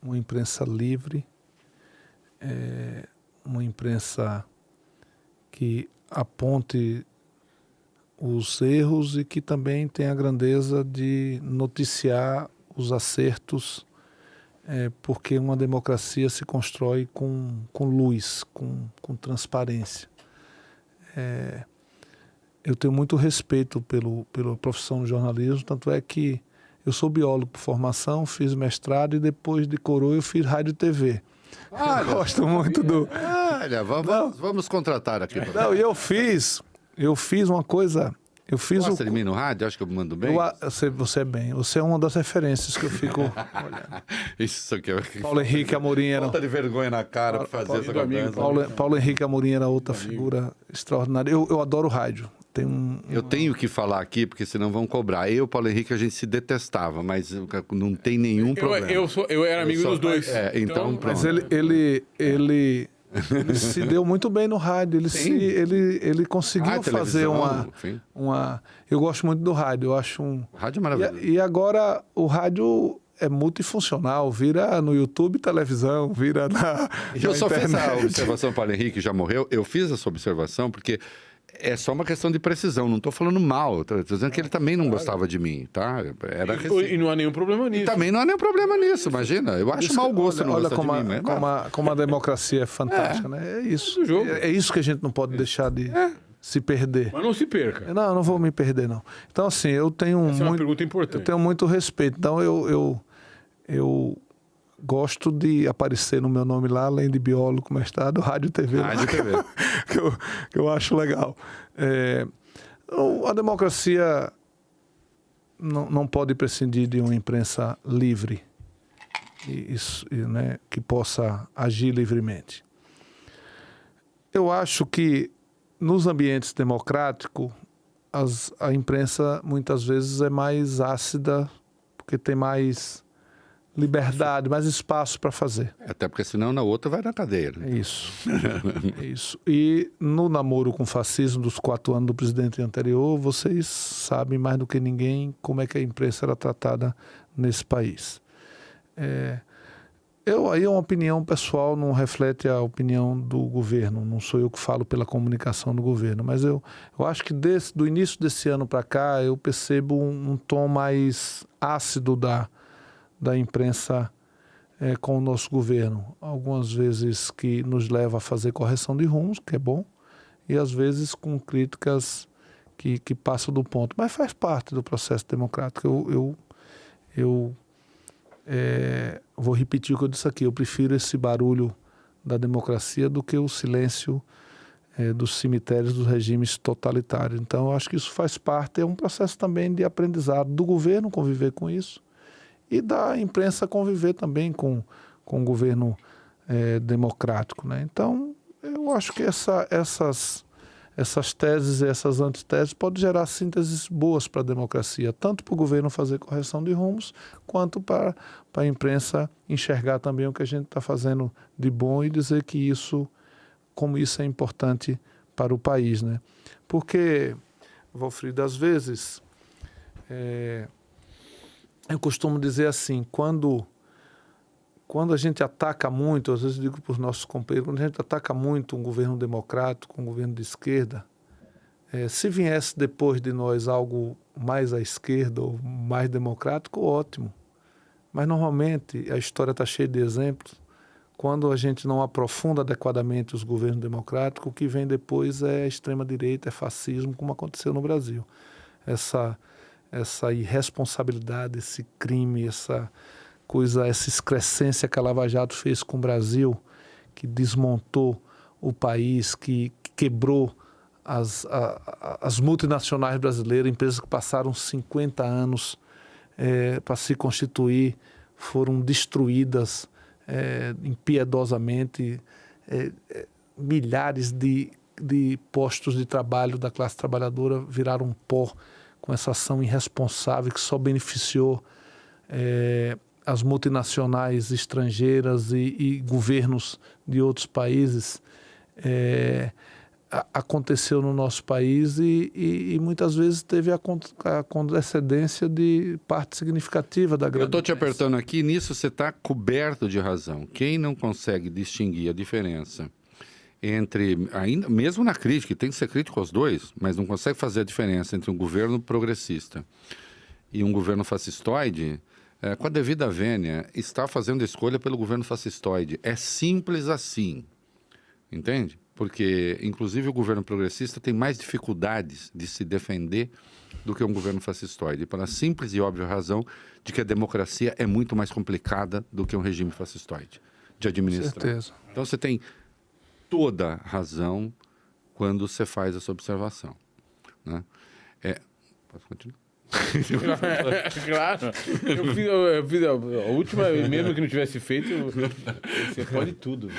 uma imprensa livre, uma imprensa que aponte os erros e que também tenha a grandeza de noticiar os acertos, porque uma democracia se constrói com luz, com transparência. Eu tenho muito respeito pela profissão de jornalismo, tanto é que eu sou biólogo por formação, fiz mestrado e depois de coroa eu fiz rádio e TV. Olha, Gosto muito do... Olha, vamos contratar aqui. Não, e eu fiz uma coisa Eu fiz Gosta de mim no rádio? Acho que eu mando bem. Você é bem. Você é uma das referências que eu fico olhando. Isso aqui é... Paulo Henrique Amorim era... Falta de vergonha na cara para fazer essa conversa. Paulo Henrique Amorim era outra figura extraordinária. Eu adoro rádio. Eu tenho que falar aqui, porque senão vão cobrar. Eu e o Paulo Henrique, a gente se detestava, mas não tem nenhum problema. Eu era amigo dos dois. Então mas ele se deu muito bem no rádio. Ele conseguiu fazer uma... Eu gosto muito do rádio. Eu acho O rádio é maravilhoso. E agora o rádio é multifuncional. Vira no YouTube, televisão, vira na Eu só internet. fiz a observação, Paulo Henrique já morreu. Eu fiz essa observação porque é só uma questão de precisão. Não estou falando mal. Estou dizendo que ele também não gostava de mim, tá? E não há nenhum problema nisso. E também não há nenhum problema nisso, imagina. Eu acho mau gosto não olha gostar de mim. como a democracia é fantástica, né? É isso. É isso que a gente não pode deixar de se perder. Mas não se perca. Não, eu não vou me perder, não. Então, assim, eu tenho Essa é uma pergunta importante. Eu tenho muito respeito. Então, eu gosto de aparecer no meu nome lá, além de biólogo, mestrado, rádio e TV. Rádio e TV. que eu acho legal. A democracia não pode prescindir de uma imprensa livre, né, que possa agir livremente. Eu acho que nos ambientes democráticos, a imprensa muitas vezes é mais ácida, porque tem mais liberdade, mais espaço para fazer. Até porque senão na outra vai na cadeia. Né? É isso. É isso. E no namoro com o fascismo dos 4 anos do presidente anterior, vocês sabem mais do que ninguém como é que a imprensa era tratada nesse país. Aí é uma opinião pessoal, não reflete a opinião do governo. Não sou eu que falo pela comunicação do governo, mas eu acho que do início desse ano para cá eu percebo um tom mais ácido da imprensa com o nosso governo. Algumas vezes que nos leva a fazer correção de rumos, que é bom, e às vezes com críticas que passam do ponto. Mas faz parte do processo democrático. Eu vou repetir o que eu disse aqui. Eu prefiro esse barulho da democracia do que o silêncio dos cemitérios dos regimes totalitários. Então, eu acho que isso faz parte, é um processo também de aprendizado do governo conviver com isso, e da imprensa conviver também com o governo democrático, né? Então, eu acho que essas teses e essas antiteses podem gerar sínteses boas para a democracia, tanto para o governo fazer correção de rumos, quanto para a imprensa enxergar também o que a gente está fazendo de bom e dizer que como isso é importante para o país, né? Porque, Valfrido, às vezes... Eu costumo dizer assim, quando a gente ataca muito, às vezes eu digo para os nossos companheiros, quando a gente ataca muito um governo democrático, um governo de esquerda, se viesse depois de nós algo mais à esquerda ou mais democrático, ótimo. Mas normalmente a história está cheia de exemplos. Quando a gente não aprofunda adequadamente os governos democráticos, o que vem depois é extrema-direita, é fascismo, como aconteceu no Brasil. Essa irresponsabilidade, esse crime, essa excrescência que a Lava Jato fez com o Brasil, que desmontou o país, que quebrou as multinacionais brasileiras, empresas que passaram 50 anos para se constituir, foram destruídas impiedosamente, milhares de postos de trabalho da classe trabalhadora viraram pó, com essa ação irresponsável que só beneficiou as multinacionais estrangeiras e governos de outros países, aconteceu no nosso país e muitas vezes teve a condescendência de parte significativa da grande... Eu estou te apertando aqui, nisso você está coberto de razão. Quem não consegue distinguir a diferença entre, ainda mesmo na crítica, tem que ser crítico aos dois, mas não consegue fazer a diferença entre um governo progressista e um governo fascistoide, com a devida vênia, está fazendo a escolha pelo governo fascistoide. É simples assim, entende? Porque, inclusive, o governo progressista tem mais dificuldades de se defender do que um governo fascistoide, pela simples e óbvia razão de que a democracia é muito mais complicada do que um regime fascistoide de administrar. Certeza. Então, você tem toda razão quando você faz essa observação, né? Posso continuar? Claro. Eu fiz a última, mesmo que não tivesse feito, você pode tudo.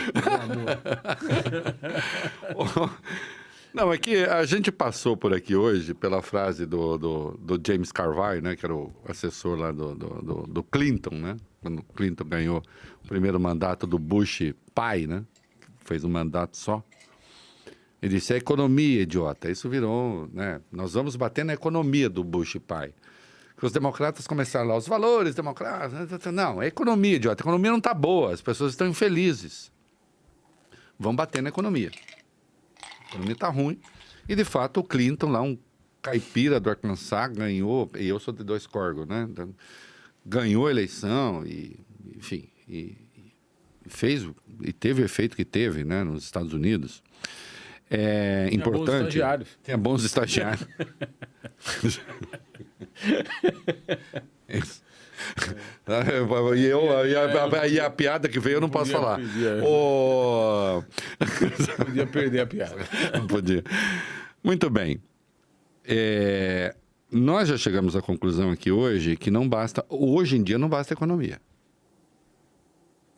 Não, é que a gente passou por aqui hoje pela frase do James Carville, né, que era o assessor lá do Clinton, né? Quando o Clinton ganhou o primeiro mandato do Bush pai, né? Fez um mandato só. Ele disse, é economia, idiota. Isso virou, né? Nós vamos bater na economia do Bush pai. Que os democratas começaram lá, os valores democratas. Não, é economia, idiota. A economia não está boa, as pessoas estão infelizes. Vamos bater na economia. A economia está ruim. E, de fato, o Clinton, lá, um caipira do Arkansas, ganhou, e eu sou de Dois Corgos, né? Então, ganhou a eleição e, enfim, fez, e teve o efeito que teve, né, nos Estados Unidos. É importante. Bons estagiários. Tinha bons estagiários. E a piada que veio eu não posso falar. Podia perder a piada. Não podia. Muito bem. Nós já chegamos à conclusão aqui hoje que não basta, hoje em dia não basta economia.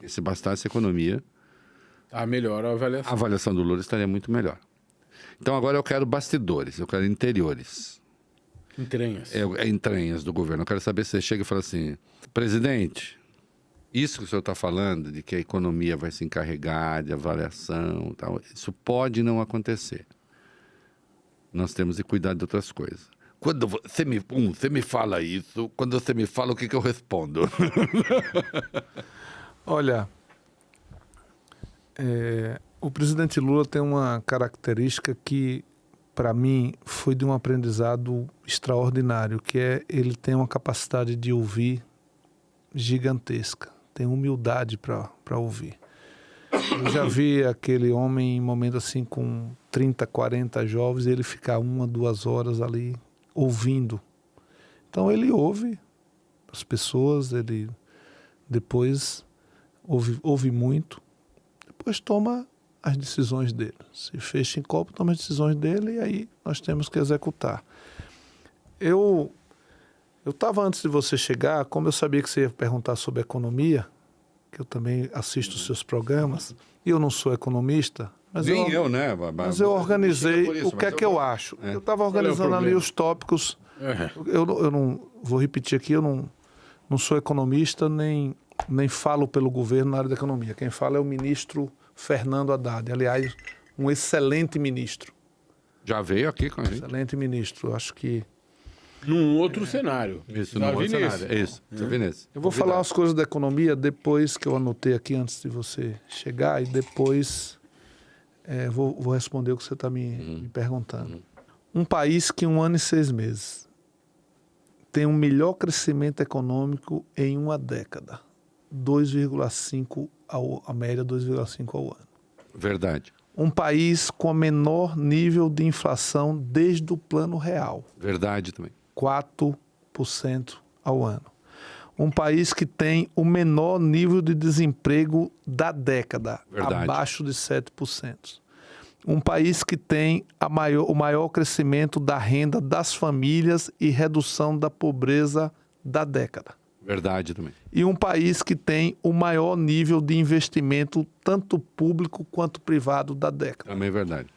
E se bastasse economia, Melhor a avaliação. a avaliação do Lula estaria muito melhor. Então agora eu quero bastidores, eu quero interiores. Entranhas. Entranhas do governo. Eu quero saber se você chega e fala assim, presidente, isso que o senhor está falando, de que a economia vai se encarregar de avaliação, tal, isso pode não acontecer. Nós temos que cuidar de outras coisas. Quando você me fala isso, quando você me fala, o que eu respondo? Olha, o presidente Lula tem uma característica que, para mim, foi de um aprendizado extraordinário, que é ele tem uma capacidade de ouvir gigantesca, tem humildade para ouvir. Eu já vi aquele homem em momento assim com 30, 40 jovens, ele ficar 1, 2 horas ali ouvindo. Então ele ouve as pessoas, ele depois ouve muito, depois toma as decisões dele. Se fecha em copo, toma as decisões dele e aí nós temos que executar. Eu estava antes de você chegar, como eu sabia que você ia perguntar sobre economia, que eu também assisto os seus programas, e eu não sou economista, mas eu, né? Mas eu organizei o que é que eu acho. Eu estava organizando ali os tópicos. Eu não vou repetir aqui, eu não sou economista, nem falo pelo governo na área da economia. Quem fala é o ministro Fernando Haddad. Aliás, um excelente ministro. Já veio aqui com a gente. Excelente ministro. Acho que... Num outro cenário. Isso, num outro cenário. É isso. Você vê nesse. Eu vou falar as coisas da economia depois que eu anotei aqui, antes de você chegar, e depois vou responder o que você está me perguntando. Um país que 1 ano e 6 meses tem um melhor crescimento econômico em uma década. 2,5 a média 2,5 ao ano. Verdade. Um país com menor nível de inflação desde o Plano Real. Verdade também. 4% ao ano. Um país que tem o menor nível de desemprego da década, Verdade. abaixo de 7%. Um país que tem o maior crescimento da renda das famílias e redução da pobreza da década. Verdade também. E um país que tem o maior nível de investimento, tanto público quanto privado, da década. Também é verdade.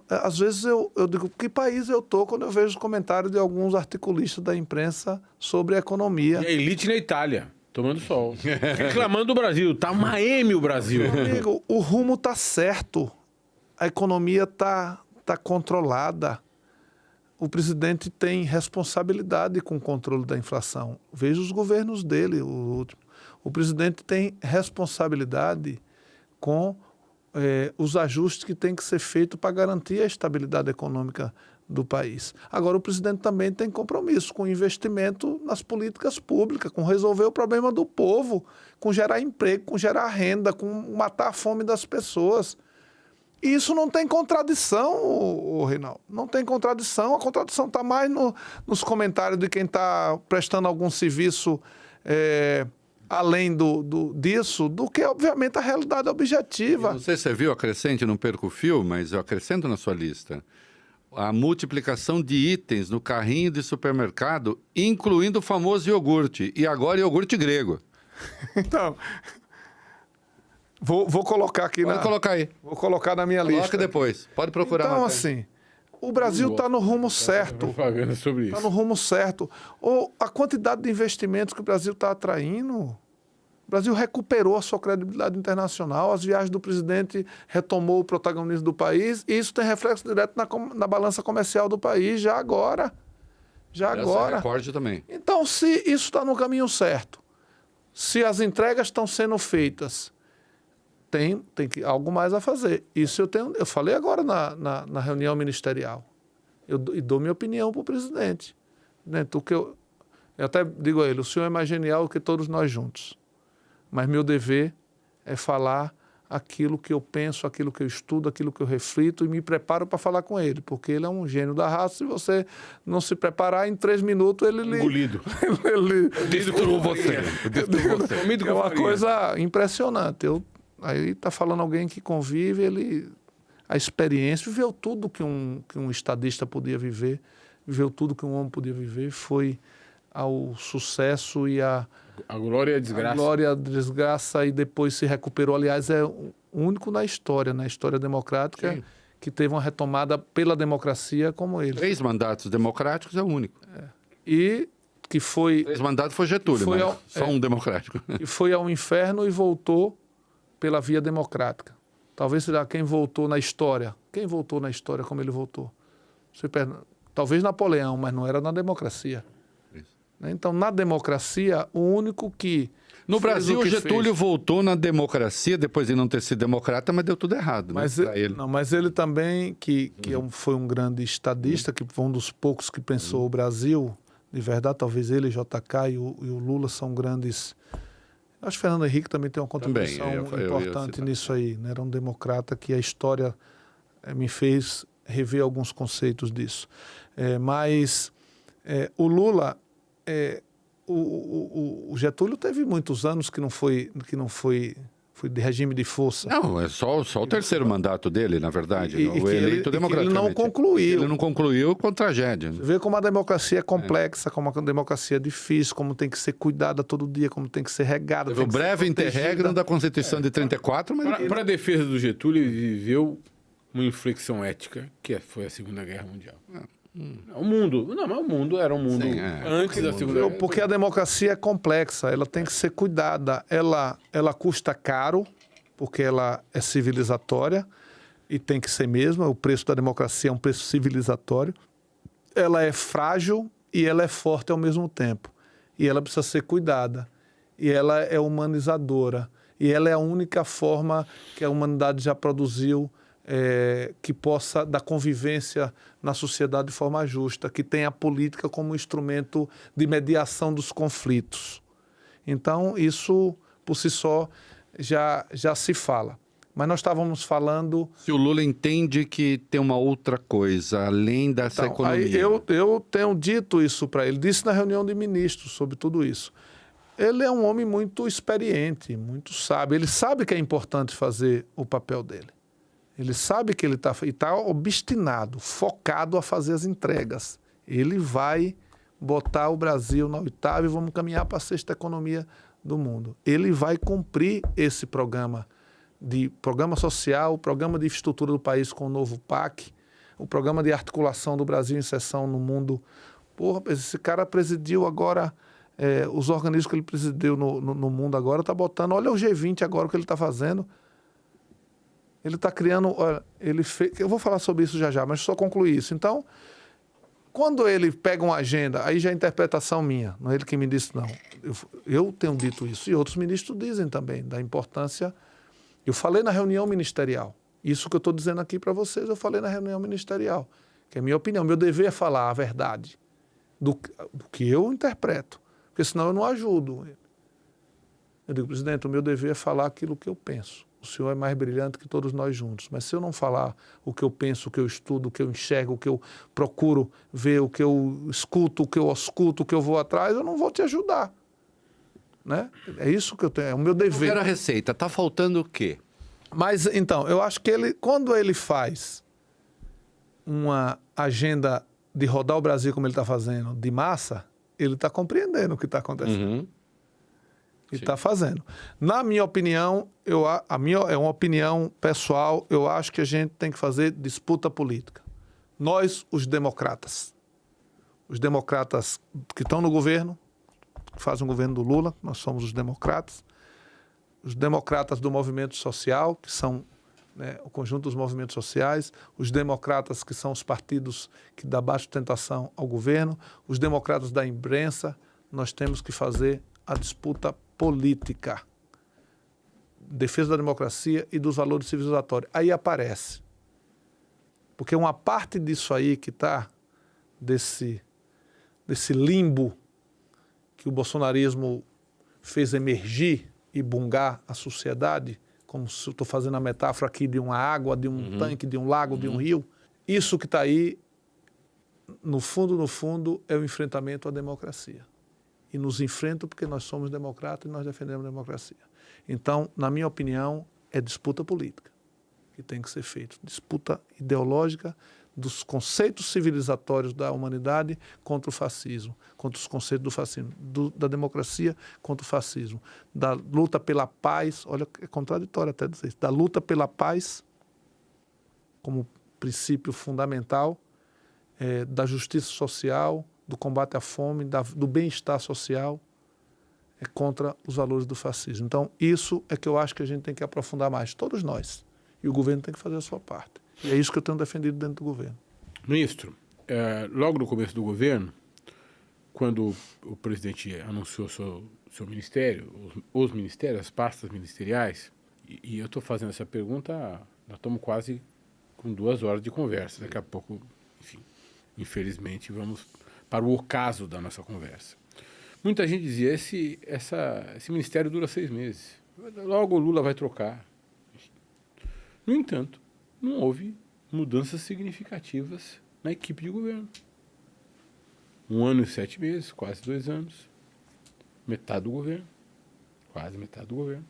Às vezes eu digo, que país eu estou quando eu vejo os comentários de alguns articulistas da imprensa sobre a economia. E a elite na Itália, tomando sol. Reclamando do Brasil. Tá uma M o Brasil. Meu amigo, o rumo está certo. A economia está controlada. O presidente tem responsabilidade com o controle da inflação. Veja os governos dele. O presidente tem responsabilidade com os ajustes que têm que ser feitos para garantir a estabilidade econômica do país. Agora, o presidente também tem compromisso com o investimento nas políticas públicas, com resolver o problema do povo, com gerar emprego, com gerar renda, com matar a fome das pessoas. E isso não tem contradição, Reinaldo. Não tem contradição. A contradição está mais nos comentários de quem está prestando algum serviço além disso, do que, obviamente, a realidade objetiva. Eu não sei se você viu, acrescente, não perco o fio, mas eu acrescento na sua lista. a multiplicação de itens no carrinho de supermercado, incluindo o famoso iogurte. E agora iogurte grego. Então, vou colocar aqui Pode colocar aí. Vou colocar na minha Coloca lista. depois. Pode procurar. Então, Matéria. assim, o Brasil está no rumo certo. Propaganda sobre isso. Está no rumo certo. Ou a quantidade de investimentos que o Brasil está atraindo. O Brasil recuperou a sua credibilidade internacional, as viagens do presidente retomou o protagonismo do país, e isso tem reflexo direto na balança comercial do país, já agora. Já Essa agora. recorde também. Então, se isso está no caminho certo, se as entregas estão sendo feitas, tem algo mais a fazer. Isso eu falei agora na reunião ministerial. Eu dou minha opinião para o presidente. Eu até digo a ele, o senhor é mais genial que todos nós juntos. Mas meu dever é falar aquilo que eu penso, aquilo que eu estudo, aquilo que eu reflito e me preparo para falar com ele, porque ele é um gênio da raça. Se você não se preparar, em 3 minutos ele... Engolido. ele Destruiu você. Comido é com uma farinha. coisa impressionante. Aí está falando alguém que convive, a experiência, viveu tudo que um estadista podia viver, viveu tudo que um homem podia viver, foi ao sucesso e a glória e a desgraça. A glória, a desgraça, e depois se recuperou. Aliás, é o único na história democrática, Sim. que teve uma retomada pela democracia como ele. 3 mandatos democráticos é o único. E que foi... 3 mandatos foi Getúlio, Foi mas só um democrático. que foi ao inferno e voltou pela via democrática. Talvez seja quem voltou na história. Quem voltou na história como ele voltou? Talvez Napoleão, mas não era na democracia. Isso. Então, na democracia, o único que... No fez Brasil, o que Getúlio fez. voltou na democracia, depois de não ter sido democrata, mas deu tudo errado, Mas, né, pra ele. Não, mas ele também, foi um grande estadista, que foi um dos poucos que pensou o Brasil, de verdade, talvez ele, JK e o Lula são grandes... Acho que Fernando Henrique também tem uma contribuição eu importante nisso aí. Né? Era um democrata que a história me fez rever alguns conceitos disso. Mas o Lula... O Getúlio teve muitos anos que não foi de regime de força. Não, é só o terceiro mandato dele, na verdade. E o que eleito democraticamente. ele não concluiu. Ele não concluiu com tragédia. Né? Vê como a democracia é complexa, como a democracia é difícil, como tem que ser cuidada todo dia, como tem que ser regada. Teve o breve interregno da Constituição de 34, mas... Para a defesa do Getúlio, ele viveu uma inflexão ética, que foi a Segunda Guerra Mundial. O mundo... Não, mas o mundo era um mundo Sim, antes da Segunda Guerra. Porque a democracia é complexa, ela tem que ser cuidada. Ela custa caro, porque ela é civilizatória, e tem que ser mesmo. O preço da democracia é um preço civilizatório. Ela é frágil e ela é forte ao mesmo tempo. E ela precisa ser cuidada. E ela é humanizadora. E ela é a única forma que a humanidade já produziu que possa dar convivência na sociedade de forma justa, que tenha a política como instrumento de mediação dos conflitos. Então, isso, por si só, já se fala. Mas nós estávamos falando... Se o Lula entende que tem uma outra coisa, além dessa economia... Aí eu tenho dito isso para ele, disse na reunião de ministros sobre tudo isso. Ele é um homem muito experiente, muito sábio. Ele sabe que é importante fazer o papel dele. Ele sabe que ele está obstinado, focado a fazer as entregas. Ele vai botar o Brasil na 8ª e vamos caminhar para a 6ª economia do mundo. Ele vai cumprir esse programa social, o programa de infraestrutura do país com o novo PAC, o programa de articulação do Brasil em inserção no mundo. Porra, esse cara presidiu agora, os organismos que ele presidiu no mundo agora, está botando, olha o G20 agora, o que ele está fazendo. Ele está criando... eu vou falar sobre isso já, mas só concluir isso. Então, quando ele pega uma agenda, aí já é interpretação minha, não é ele que me disse, não. Eu tenho dito isso, e outros ministros dizem também, da importância... Eu falei na reunião ministerial. Isso que eu estou dizendo aqui para vocês, eu falei na reunião ministerial, que é a minha opinião. Meu dever é falar a verdade do que eu interpreto, porque senão eu não ajudo. Eu digo, presidente, o meu dever é falar aquilo que eu penso. O senhor é mais brilhante que todos nós juntos. Mas se eu não falar o que eu penso, o que eu estudo, o que eu enxergo, o que eu procuro ver, o que eu escuto, o que eu ausculto, o que eu vou atrás, eu não vou te ajudar. Né? É isso que eu tenho, é o meu dever. Eu quero a receita. Está faltando o quê? Mas, então, eu acho que quando ele faz uma agenda de rodar o Brasil como ele está fazendo, de massa, ele está compreendendo o que está acontecendo. Uhum. E está fazendo. Na minha opinião, a minha é uma opinião pessoal, eu acho que a gente tem que fazer disputa política. Nós, os democratas que estão no governo, que fazem o governo do Lula, nós somos os democratas do movimento social, que são, né, o conjunto dos movimentos sociais, os democratas, que são os partidos que dão baixa tentação ao governo, os democratas da imprensa, nós temos que fazer a disputa política, defesa da democracia e dos valores civilizatórios. Aí aparece. Porque uma parte disso aí que está, desse limbo que o bolsonarismo fez emergir e bungar a sociedade, como se eu estou fazendo a metáfora aqui de uma água, de um tanque, de um lago, de um rio, isso que está aí, no fundo, é o enfrentamento à democracia. E nos enfrentam porque nós somos democratas e nós defendemos a democracia. Então, na minha opinião, é disputa política que tem que ser feita. Disputa ideológica dos conceitos civilizatórios da humanidade contra o fascismo, contra os conceitos do fascismo, da democracia contra o fascismo, da luta pela paz, olha, é contraditório até dizer isso, da luta pela paz como princípio fundamental, da justiça social, do combate à fome, do bem-estar social, contra os valores do fascismo. Então, isso é que eu acho que a gente tem que aprofundar mais, todos nós. E o governo tem que fazer a sua parte. E é isso que eu tenho defendido dentro do governo. Ministro, logo no começo do governo, quando o presidente anunciou seu ministério, os ministérios, as pastas ministeriais, e eu estou fazendo essa pergunta, nós estamos quase com 2 horas de conversa. Daqui a pouco, enfim, infelizmente, vamos para o ocaso da nossa conversa. Muita gente dizia, esse ministério dura 6 meses. Logo o Lula vai trocar. No entanto, não houve mudanças significativas na equipe de governo. 1 ano e 7 meses, quase 2 anos. Metade do governo. Quase metade do governo.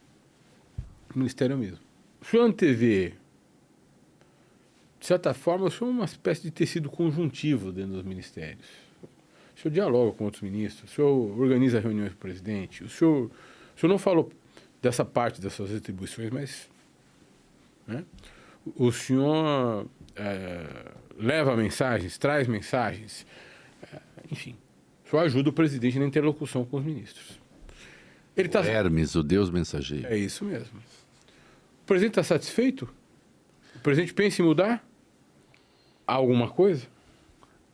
O ministério é o mesmo. O senhor antevê, de certa forma, o senhor é uma espécie de tecido conjuntivo dentro dos ministérios. O senhor dialoga com outros ministros, o senhor organiza reuniões com o presidente, o senhor não falou dessa parte das suas atribuições, mas... né? O senhor leva mensagens, traz mensagens, enfim, o senhor ajuda o presidente na interlocução com os ministros. Ele tá... Hermes, o Deus mensageiro. É isso mesmo. O presidente está satisfeito? O presidente pensa em mudar alguma coisa?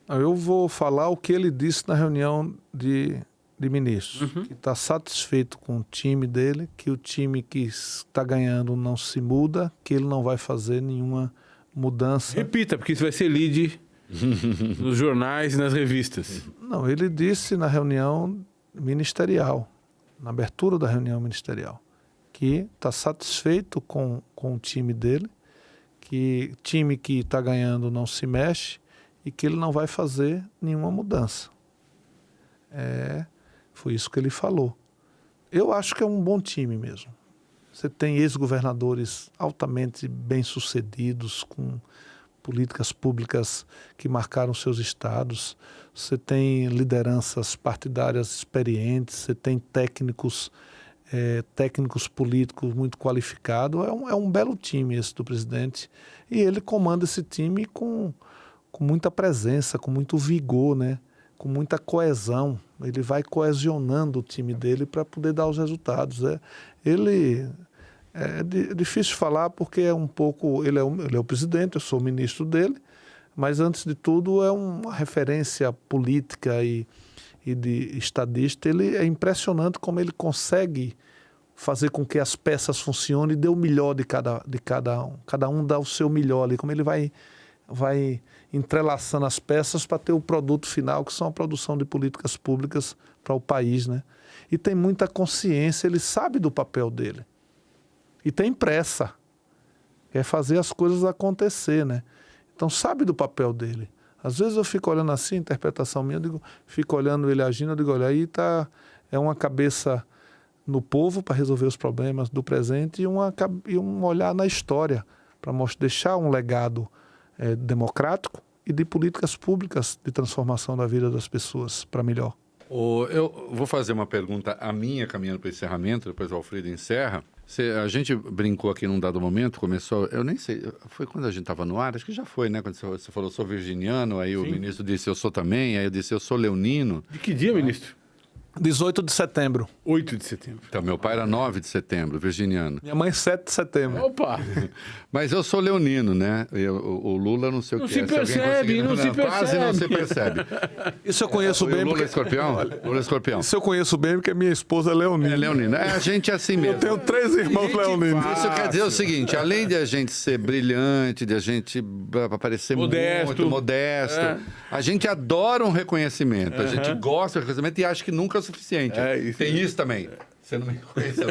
Eu vou falar o que ele disse na reunião de ministros, que está satisfeito com o time dele, que o time que está ganhando não se muda, que ele não vai fazer nenhuma mudança. Repita, porque isso vai ser lead nos jornais e nas revistas. Não, ele disse na reunião ministerial, na abertura da reunião ministerial, que está satisfeito com o time dele, que time que está ganhando não se mexe e que ele não vai fazer nenhuma mudança. Foi isso que ele falou. Eu acho que é um bom time mesmo. Você tem ex-governadores altamente bem-sucedidos, com políticas públicas que marcaram seus estados. Você tem lideranças partidárias experientes, você tem técnicos políticos muito qualificados. É um belo time esse do presidente. E ele comanda esse time com muita presença, com muito vigor, né? Com muita coesão. Ele vai coesionando o time dele para poder dar os resultados. É difícil falar porque é um pouco... Ele é o presidente, eu sou o ministro dele, mas, antes de tudo, é uma referência política e de estadista. Ele é impressionante como ele consegue fazer com que as peças funcionem e dê o melhor de cada um. Cada um dá o seu melhor ali, como ele vai entrelaçando as peças para ter o produto final, que são a produção de políticas públicas para o país, né? E tem muita consciência, ele sabe do papel dele. E tem pressa. Quer fazer as coisas acontecer, né? Então sabe do papel dele. Às vezes eu fico olhando assim, interpretação minha, fico olhando ele agindo, eu digo, olha, aí é uma cabeça no povo para resolver os problemas do presente e um olhar na história para deixar um legado democrático, e de políticas públicas de transformação da vida das pessoas para melhor. Eu vou fazer uma pergunta, a minha, caminhando para o encerramento, depois o Alfredo encerra. A gente brincou aqui num dado momento, começou, eu nem sei, foi quando a gente estava no ar, acho que já foi, né? Quando você falou, sou virginiano, aí o ministro disse, eu sou também, aí eu disse, eu sou leonino. De que dia, ministro? 18 de setembro. 8 de setembro. Então, meu pai era 9 de setembro, virginiano. Minha mãe 7 de setembro. Opa! Mas eu sou leonino, né? O Lula não sei o Não que se é. percebe, não se percebe. Quase não se percebe. Isso eu conheço bem. O Lula porque... é escorpião? Lula é escorpião. Isso eu conheço bem porque minha esposa é leonina. É leonino. A gente é assim mesmo. Eu tenho 3 irmãos leoninos. Isso quer dizer o seguinte, além de a gente ser brilhante, de a gente parecer muito modesto, a gente adora um reconhecimento, a gente gosta do reconhecimento e acha que nunca é o suficiente. Tem isso também. Você não me conhece.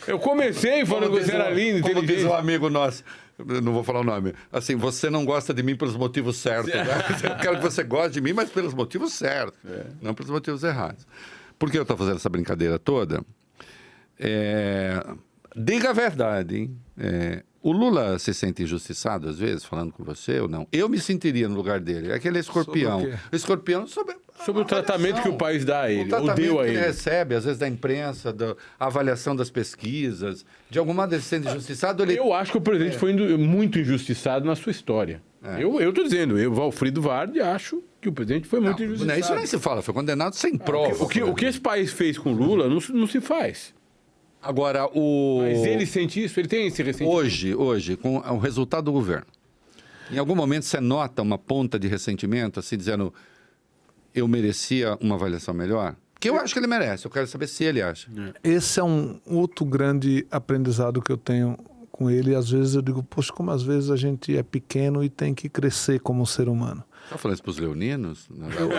Eu comecei falando que você era lindo, como inteligente. diz um amigo nosso, não vou falar o nome, assim, você não gosta de mim pelos motivos certos. Né? Eu quero que você goste de mim, mas pelos motivos certos, não pelos motivos errados. Por que eu estou fazendo essa brincadeira toda? Diga a verdade, hein? O Lula se sente injustiçado, às vezes, falando com você ou não? Eu me sentiria no lugar dele. É aquele escorpião. Sobre o quê? O escorpião Sobre o tratamento que o país dá a ele, o tratamento ou deu a que ele ele. recebe, às vezes, da imprensa, da avaliação das pesquisas. De alguma maneira, sendo injustiçado, ele... Eu acho que o presidente foi muito injustiçado na sua história. Eu estou dizendo, eu, Valfrido Vardi, acho que o presidente foi muito injustiçado. Isso nem se fala, foi condenado sem prova. O que esse país fez com Lula não se faz. Agora, Mas ele sente isso? Ele tem esse ressentimento? Hoje, com o resultado do governo, em algum momento você nota uma ponta de ressentimento, assim, dizendo, eu merecia uma avaliação melhor? Porque eu acho que ele merece, eu quero saber se ele acha. Esse é um outro grande aprendizado que eu tenho com ele. E às vezes eu digo, poxa, como às vezes a gente é pequeno e tem que crescer como ser humano. Está falando isso para os leoninos?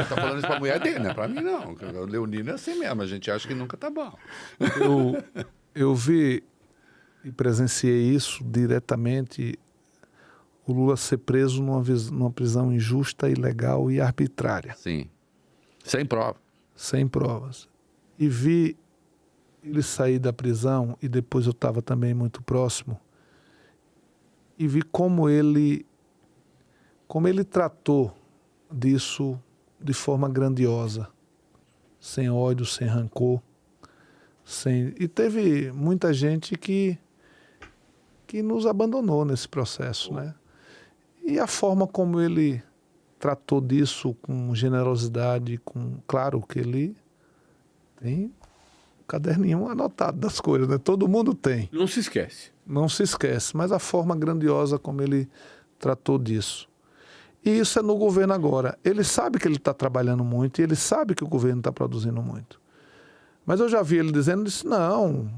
Está falando isso para a mulher dele, né? Para mim, não. O leonino é assim mesmo, a gente acha que nunca está bom. Eu vi e presenciei isso diretamente, o Lula ser preso numa prisão injusta, ilegal e arbitrária. Sim. Sem prova. Sem provas. E vi ele sair da prisão, e depois eu estava também muito próximo, e vi como ele tratou disso de forma grandiosa, sem ódio, sem rancor. E teve muita gente que nos abandonou nesse processo, né? E a forma como ele tratou disso com generosidade, claro que ele tem um caderninho anotado das coisas, né? Todo mundo tem. Não se esquece. Não se esquece, mas a forma grandiosa como ele tratou disso. E isso é no governo agora. Ele sabe que ele está trabalhando muito e ele sabe que o governo está produzindo muito. Mas eu já vi ele dizendo isso, não,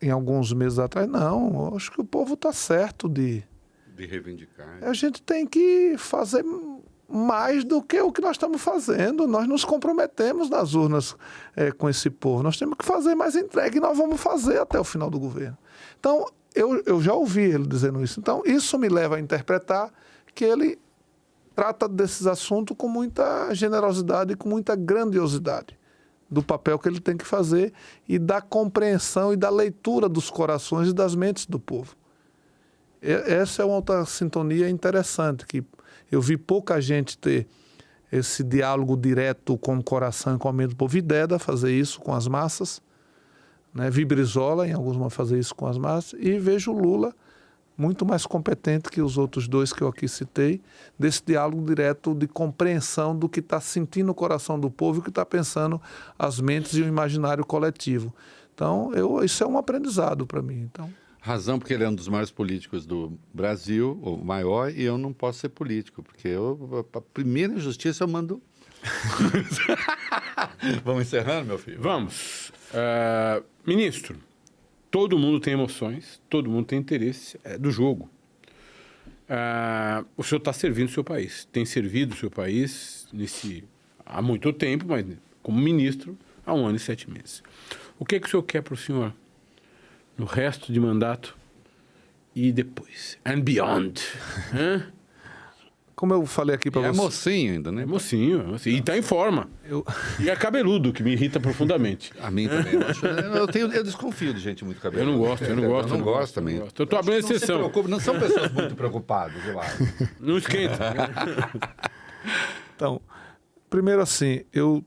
em alguns meses atrás, não, eu acho que o povo está certo de reivindicar. A gente tem que fazer mais do que o que nós estamos fazendo. Nós nos comprometemos nas urnas com esse povo. Nós temos que fazer mais entrega e nós vamos fazer até o final do governo. Então, eu já ouvi ele dizendo isso. Então, isso me leva a interpretar que ele trata desses assuntos com muita generosidade e com muita grandiosidade do papel que ele tem que fazer e da compreensão e da leitura dos corações e das mentes do povo. Essa é uma outra sintonia interessante, que eu vi pouca gente ter esse diálogo direto com o coração e com a mente do povo. Vi Deda fazer isso com as massas, né? Vi Brizola, em alguns momentos, fazer isso com as massas, e vejo Lula muito mais competente que os outros dois que eu aqui citei, desse diálogo direto de compreensão do que está sentindo o coração do povo e o que está pensando as mentes e o imaginário coletivo. Então, isso é um aprendizado para mim. Então... Razão, porque ele é um dos maiores políticos do Brasil, o maior, e eu não posso ser político, porque a primeira injustiça eu mando... Vamos encerrando, meu filho? Vamos. Ministro, todo mundo tem emoções, todo mundo tem interesse do jogo. O senhor está servindo o seu país, tem servido o seu país há muito tempo, mas como ministro há 1 ano e 7 meses. O que é que o senhor quer para o senhor no resto de mandato e depois? And beyond. como eu falei aqui para É você... mocinho ainda, né? É mocinho. E está em forma. Eu... E é cabeludo, que me irrita profundamente. A mim também. Eu desconfio de gente muito Eu cabeluda. não gosto, eu não gosto. Eu não gosto também. Eu estou abrindo exceção. Não são pessoas muito preocupadas, eu acho. Não esquenta. Então, primeiro assim, eu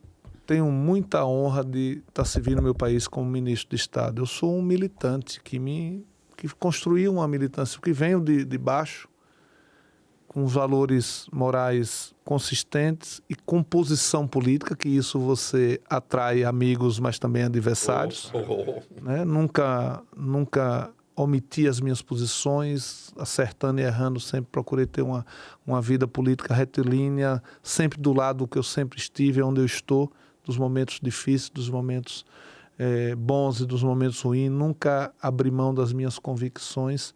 tenho muita honra de estar servindo meu país como ministro de Estado. Eu sou um militante que construiu uma militância, que venho de baixo, com os valores morais consistentes e com posição política, que isso você atrai amigos, mas também adversários. Né? Nunca omiti as minhas posições, acertando e errando, sempre procurei ter uma vida política retilínea, sempre do lado que eu sempre estive, onde eu estou, dos momentos difíceis, dos momentos bons e dos momentos ruins. Nunca abri mão das minhas convicções,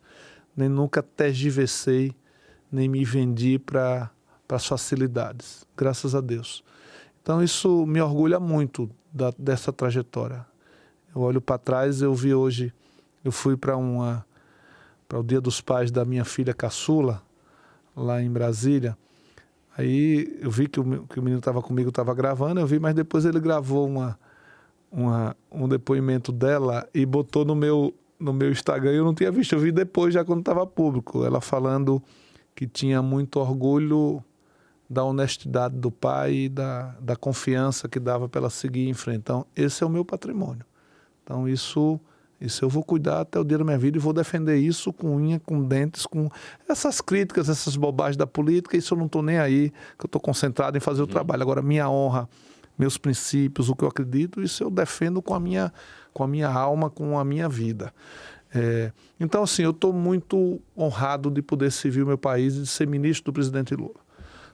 nem nunca tergiversei, nem me vendi para as facilidades, graças a Deus. Então isso me orgulha muito dessa trajetória. Eu olho para trás, eu vi hoje, eu fui para o Dia dos Pais da minha filha caçula, lá em Brasília. Aí eu vi que o menino estava comigo, estava gravando, eu vi, mas depois ele gravou um depoimento dela e botou no meu Instagram, eu não tinha visto, eu vi depois, já quando estava público, ela falando que tinha muito orgulho da honestidade do pai e da confiança que dava para ela seguir em frente. Então, esse é o meu patrimônio. Então, isso eu vou cuidar até o dia da minha vida e vou defender isso com unha, com dentes, com essas críticas, essas bobagens da política. Isso eu não estou nem aí, que eu estou concentrado em fazer o trabalho. Agora, minha honra, meus princípios, o que eu acredito, isso eu defendo com a minha alma, com a minha vida. Então, assim, eu estou muito honrado de poder servir o meu país e de ser ministro do presidente Lula.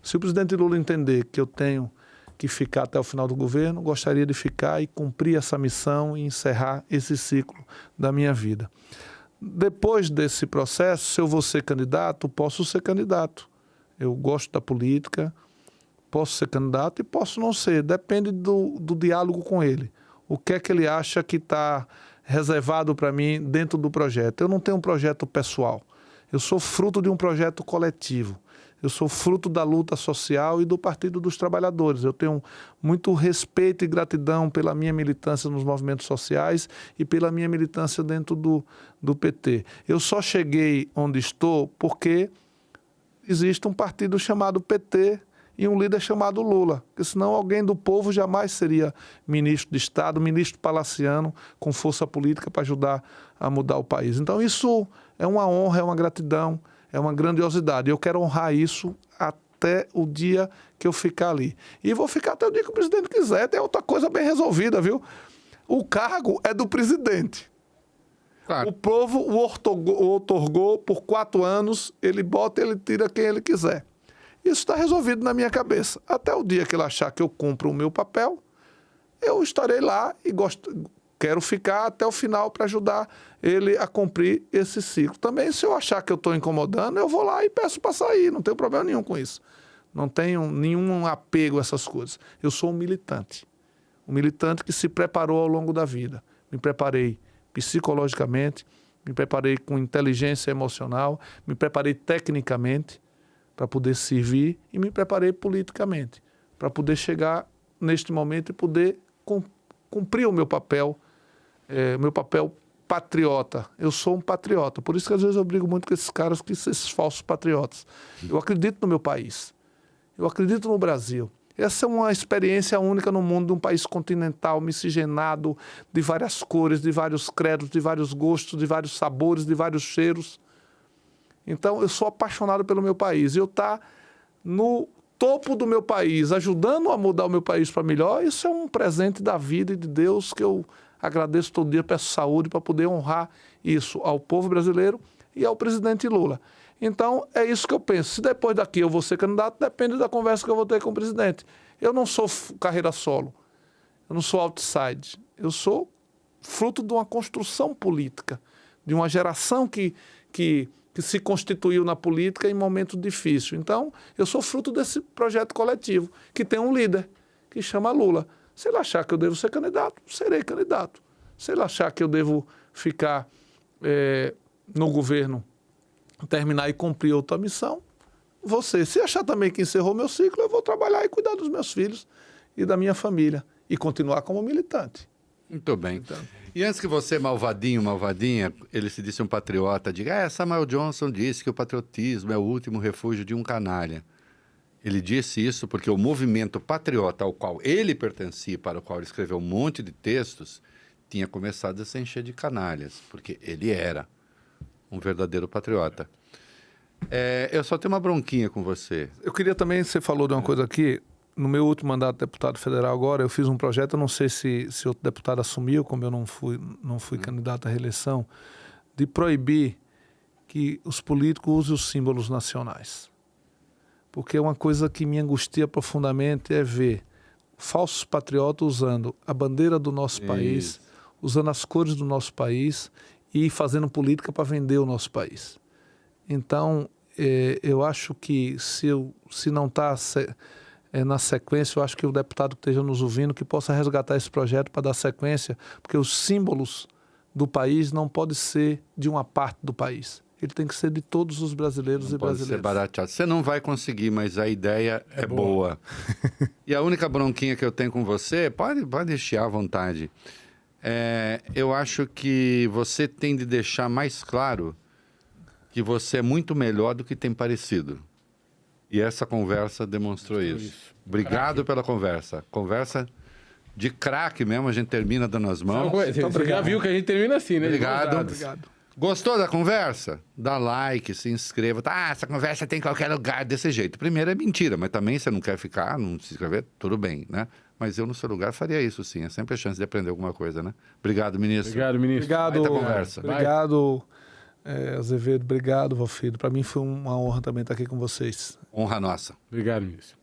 Se o presidente Lula entender que eu tenho que ficar até o final do governo, gostaria de ficar e cumprir essa missão e encerrar esse ciclo da minha vida. Depois desse processo, se eu vou ser candidato, posso ser candidato. Eu gosto da política, posso ser candidato e posso não ser. Depende do diálogo com ele. O que é que ele acha que está reservado para mim dentro do projeto. Eu não tenho um projeto pessoal. Eu sou fruto de um projeto coletivo. Eu sou fruto da luta social e do Partido dos Trabalhadores. Eu tenho muito respeito e gratidão pela minha militância nos movimentos sociais e pela minha militância dentro do PT. Eu só cheguei onde estou porque existe um partido chamado PT e um líder chamado Lula, porque senão alguém do povo jamais seria ministro de Estado, ministro palaciano, com força política para ajudar a mudar o país. Então isso é uma honra, é uma gratidão, é uma grandiosidade. Eu quero honrar isso até o dia que eu ficar ali. E vou ficar até o dia que o presidente quiser. Tem outra coisa bem resolvida, viu? O cargo é do presidente. Claro. O povo o outorgou por 4 anos, ele bota, ele tira quem ele quiser. Isso está resolvido na minha cabeça. Até o dia que ele achar que eu cumpro o meu papel, eu estarei lá e quero ficar até o final para ajudar ele a cumprir esse ciclo. Também, se eu achar que eu estou incomodando, eu vou lá e peço para sair. Não tenho problema nenhum com isso. Não tenho nenhum apego a essas coisas. Eu sou um militante que se preparou ao longo da vida. Me preparei psicologicamente, me preparei com inteligência emocional, me preparei tecnicamente para poder servir e me preparei politicamente para poder chegar neste momento e poder cumprir o meu papel patriota. Eu sou um patriota, por isso que às vezes eu brigo muito com esses caras, esses falsos patriotas. Eu acredito no meu país, eu acredito no Brasil. Essa é uma experiência única no mundo de um país continental, miscigenado, de várias cores, de vários credos, de vários gostos, de vários sabores, de vários cheiros. Então, eu sou apaixonado pelo meu país. Eu estar no topo do meu país, ajudando a mudar o meu país para melhor, isso é um presente da vida e de Deus que eu agradeço todo dia, peço saúde para poder honrar isso ao povo brasileiro e ao presidente Lula. Então, é isso que eu penso. Se depois daqui eu vou ser candidato, depende da conversa que eu vou ter com o presidente. Eu não sou carreira solo, eu não sou outside, eu sou fruto de uma construção política, de uma geração que se constituiu na política em momentos difíceis. Então, eu sou fruto desse projeto coletivo, que tem um líder, que chama Lula. Se ele achar que eu devo ser candidato, serei candidato. Se ele achar que eu devo ficar no governo, terminar e cumprir outra missão, você. Se achar também que encerrou meu ciclo, eu vou trabalhar e cuidar dos meus filhos e da minha família. E continuar como militante. Muito bem. E antes que você, malvadinha, ele se disse um patriota, diga, Samuel Johnson disse que o patriotismo é o último refúgio de um canalha. Ele disse isso porque o movimento patriota ao qual ele pertencia, para o qual ele escreveu um monte de textos, tinha começado a se encher de canalhas, porque ele era um verdadeiro patriota. Eu só tenho uma bronquinha com você. Eu queria também, você falou de uma coisa aqui, no meu último mandato de deputado federal agora, eu fiz um projeto, eu não sei se outro deputado assumiu, como eu não fui candidato à reeleição, de proibir que os políticos usem os símbolos nacionais. Porque uma coisa que me angustia profundamente é ver falsos patriotas usando a bandeira do nosso país, usando as cores do nosso país e fazendo política para vender o nosso país. Então, eu acho que se não está na sequência, eu acho que o deputado que esteja nos ouvindo que possa resgatar esse projeto para dar sequência, porque os símbolos do país não podem ser de uma parte do país. Ele tem que ser de todos os brasileiros e brasileiras. Pode ser barateado. Você não vai conseguir, mas a ideia é boa. E a única bronquinha que eu tenho com você, pode chiar à vontade. Eu acho que você tem de deixar mais claro que você é muito melhor do que tem parecido. E essa conversa demonstrou isso. Obrigado pela conversa. Conversa de craque mesmo, a gente termina dando as mãos. Você já viu que a gente termina assim, né? Obrigado. Gostou da conversa? Dá like, se inscreva. Essa conversa tem em qualquer lugar desse jeito. Primeiro é mentira, mas também você não quer ficar, não se inscrever, tudo bem, né? Mas eu no seu lugar faria isso sim. É sempre a chance de aprender alguma coisa, né? Obrigado, ministro. Obrigado, ministro. Obrigado, conversa. Obrigado, Azevedo. Obrigado, Valfrido. Para mim foi uma honra também estar aqui com vocês. Honra nossa. Obrigado, ministro.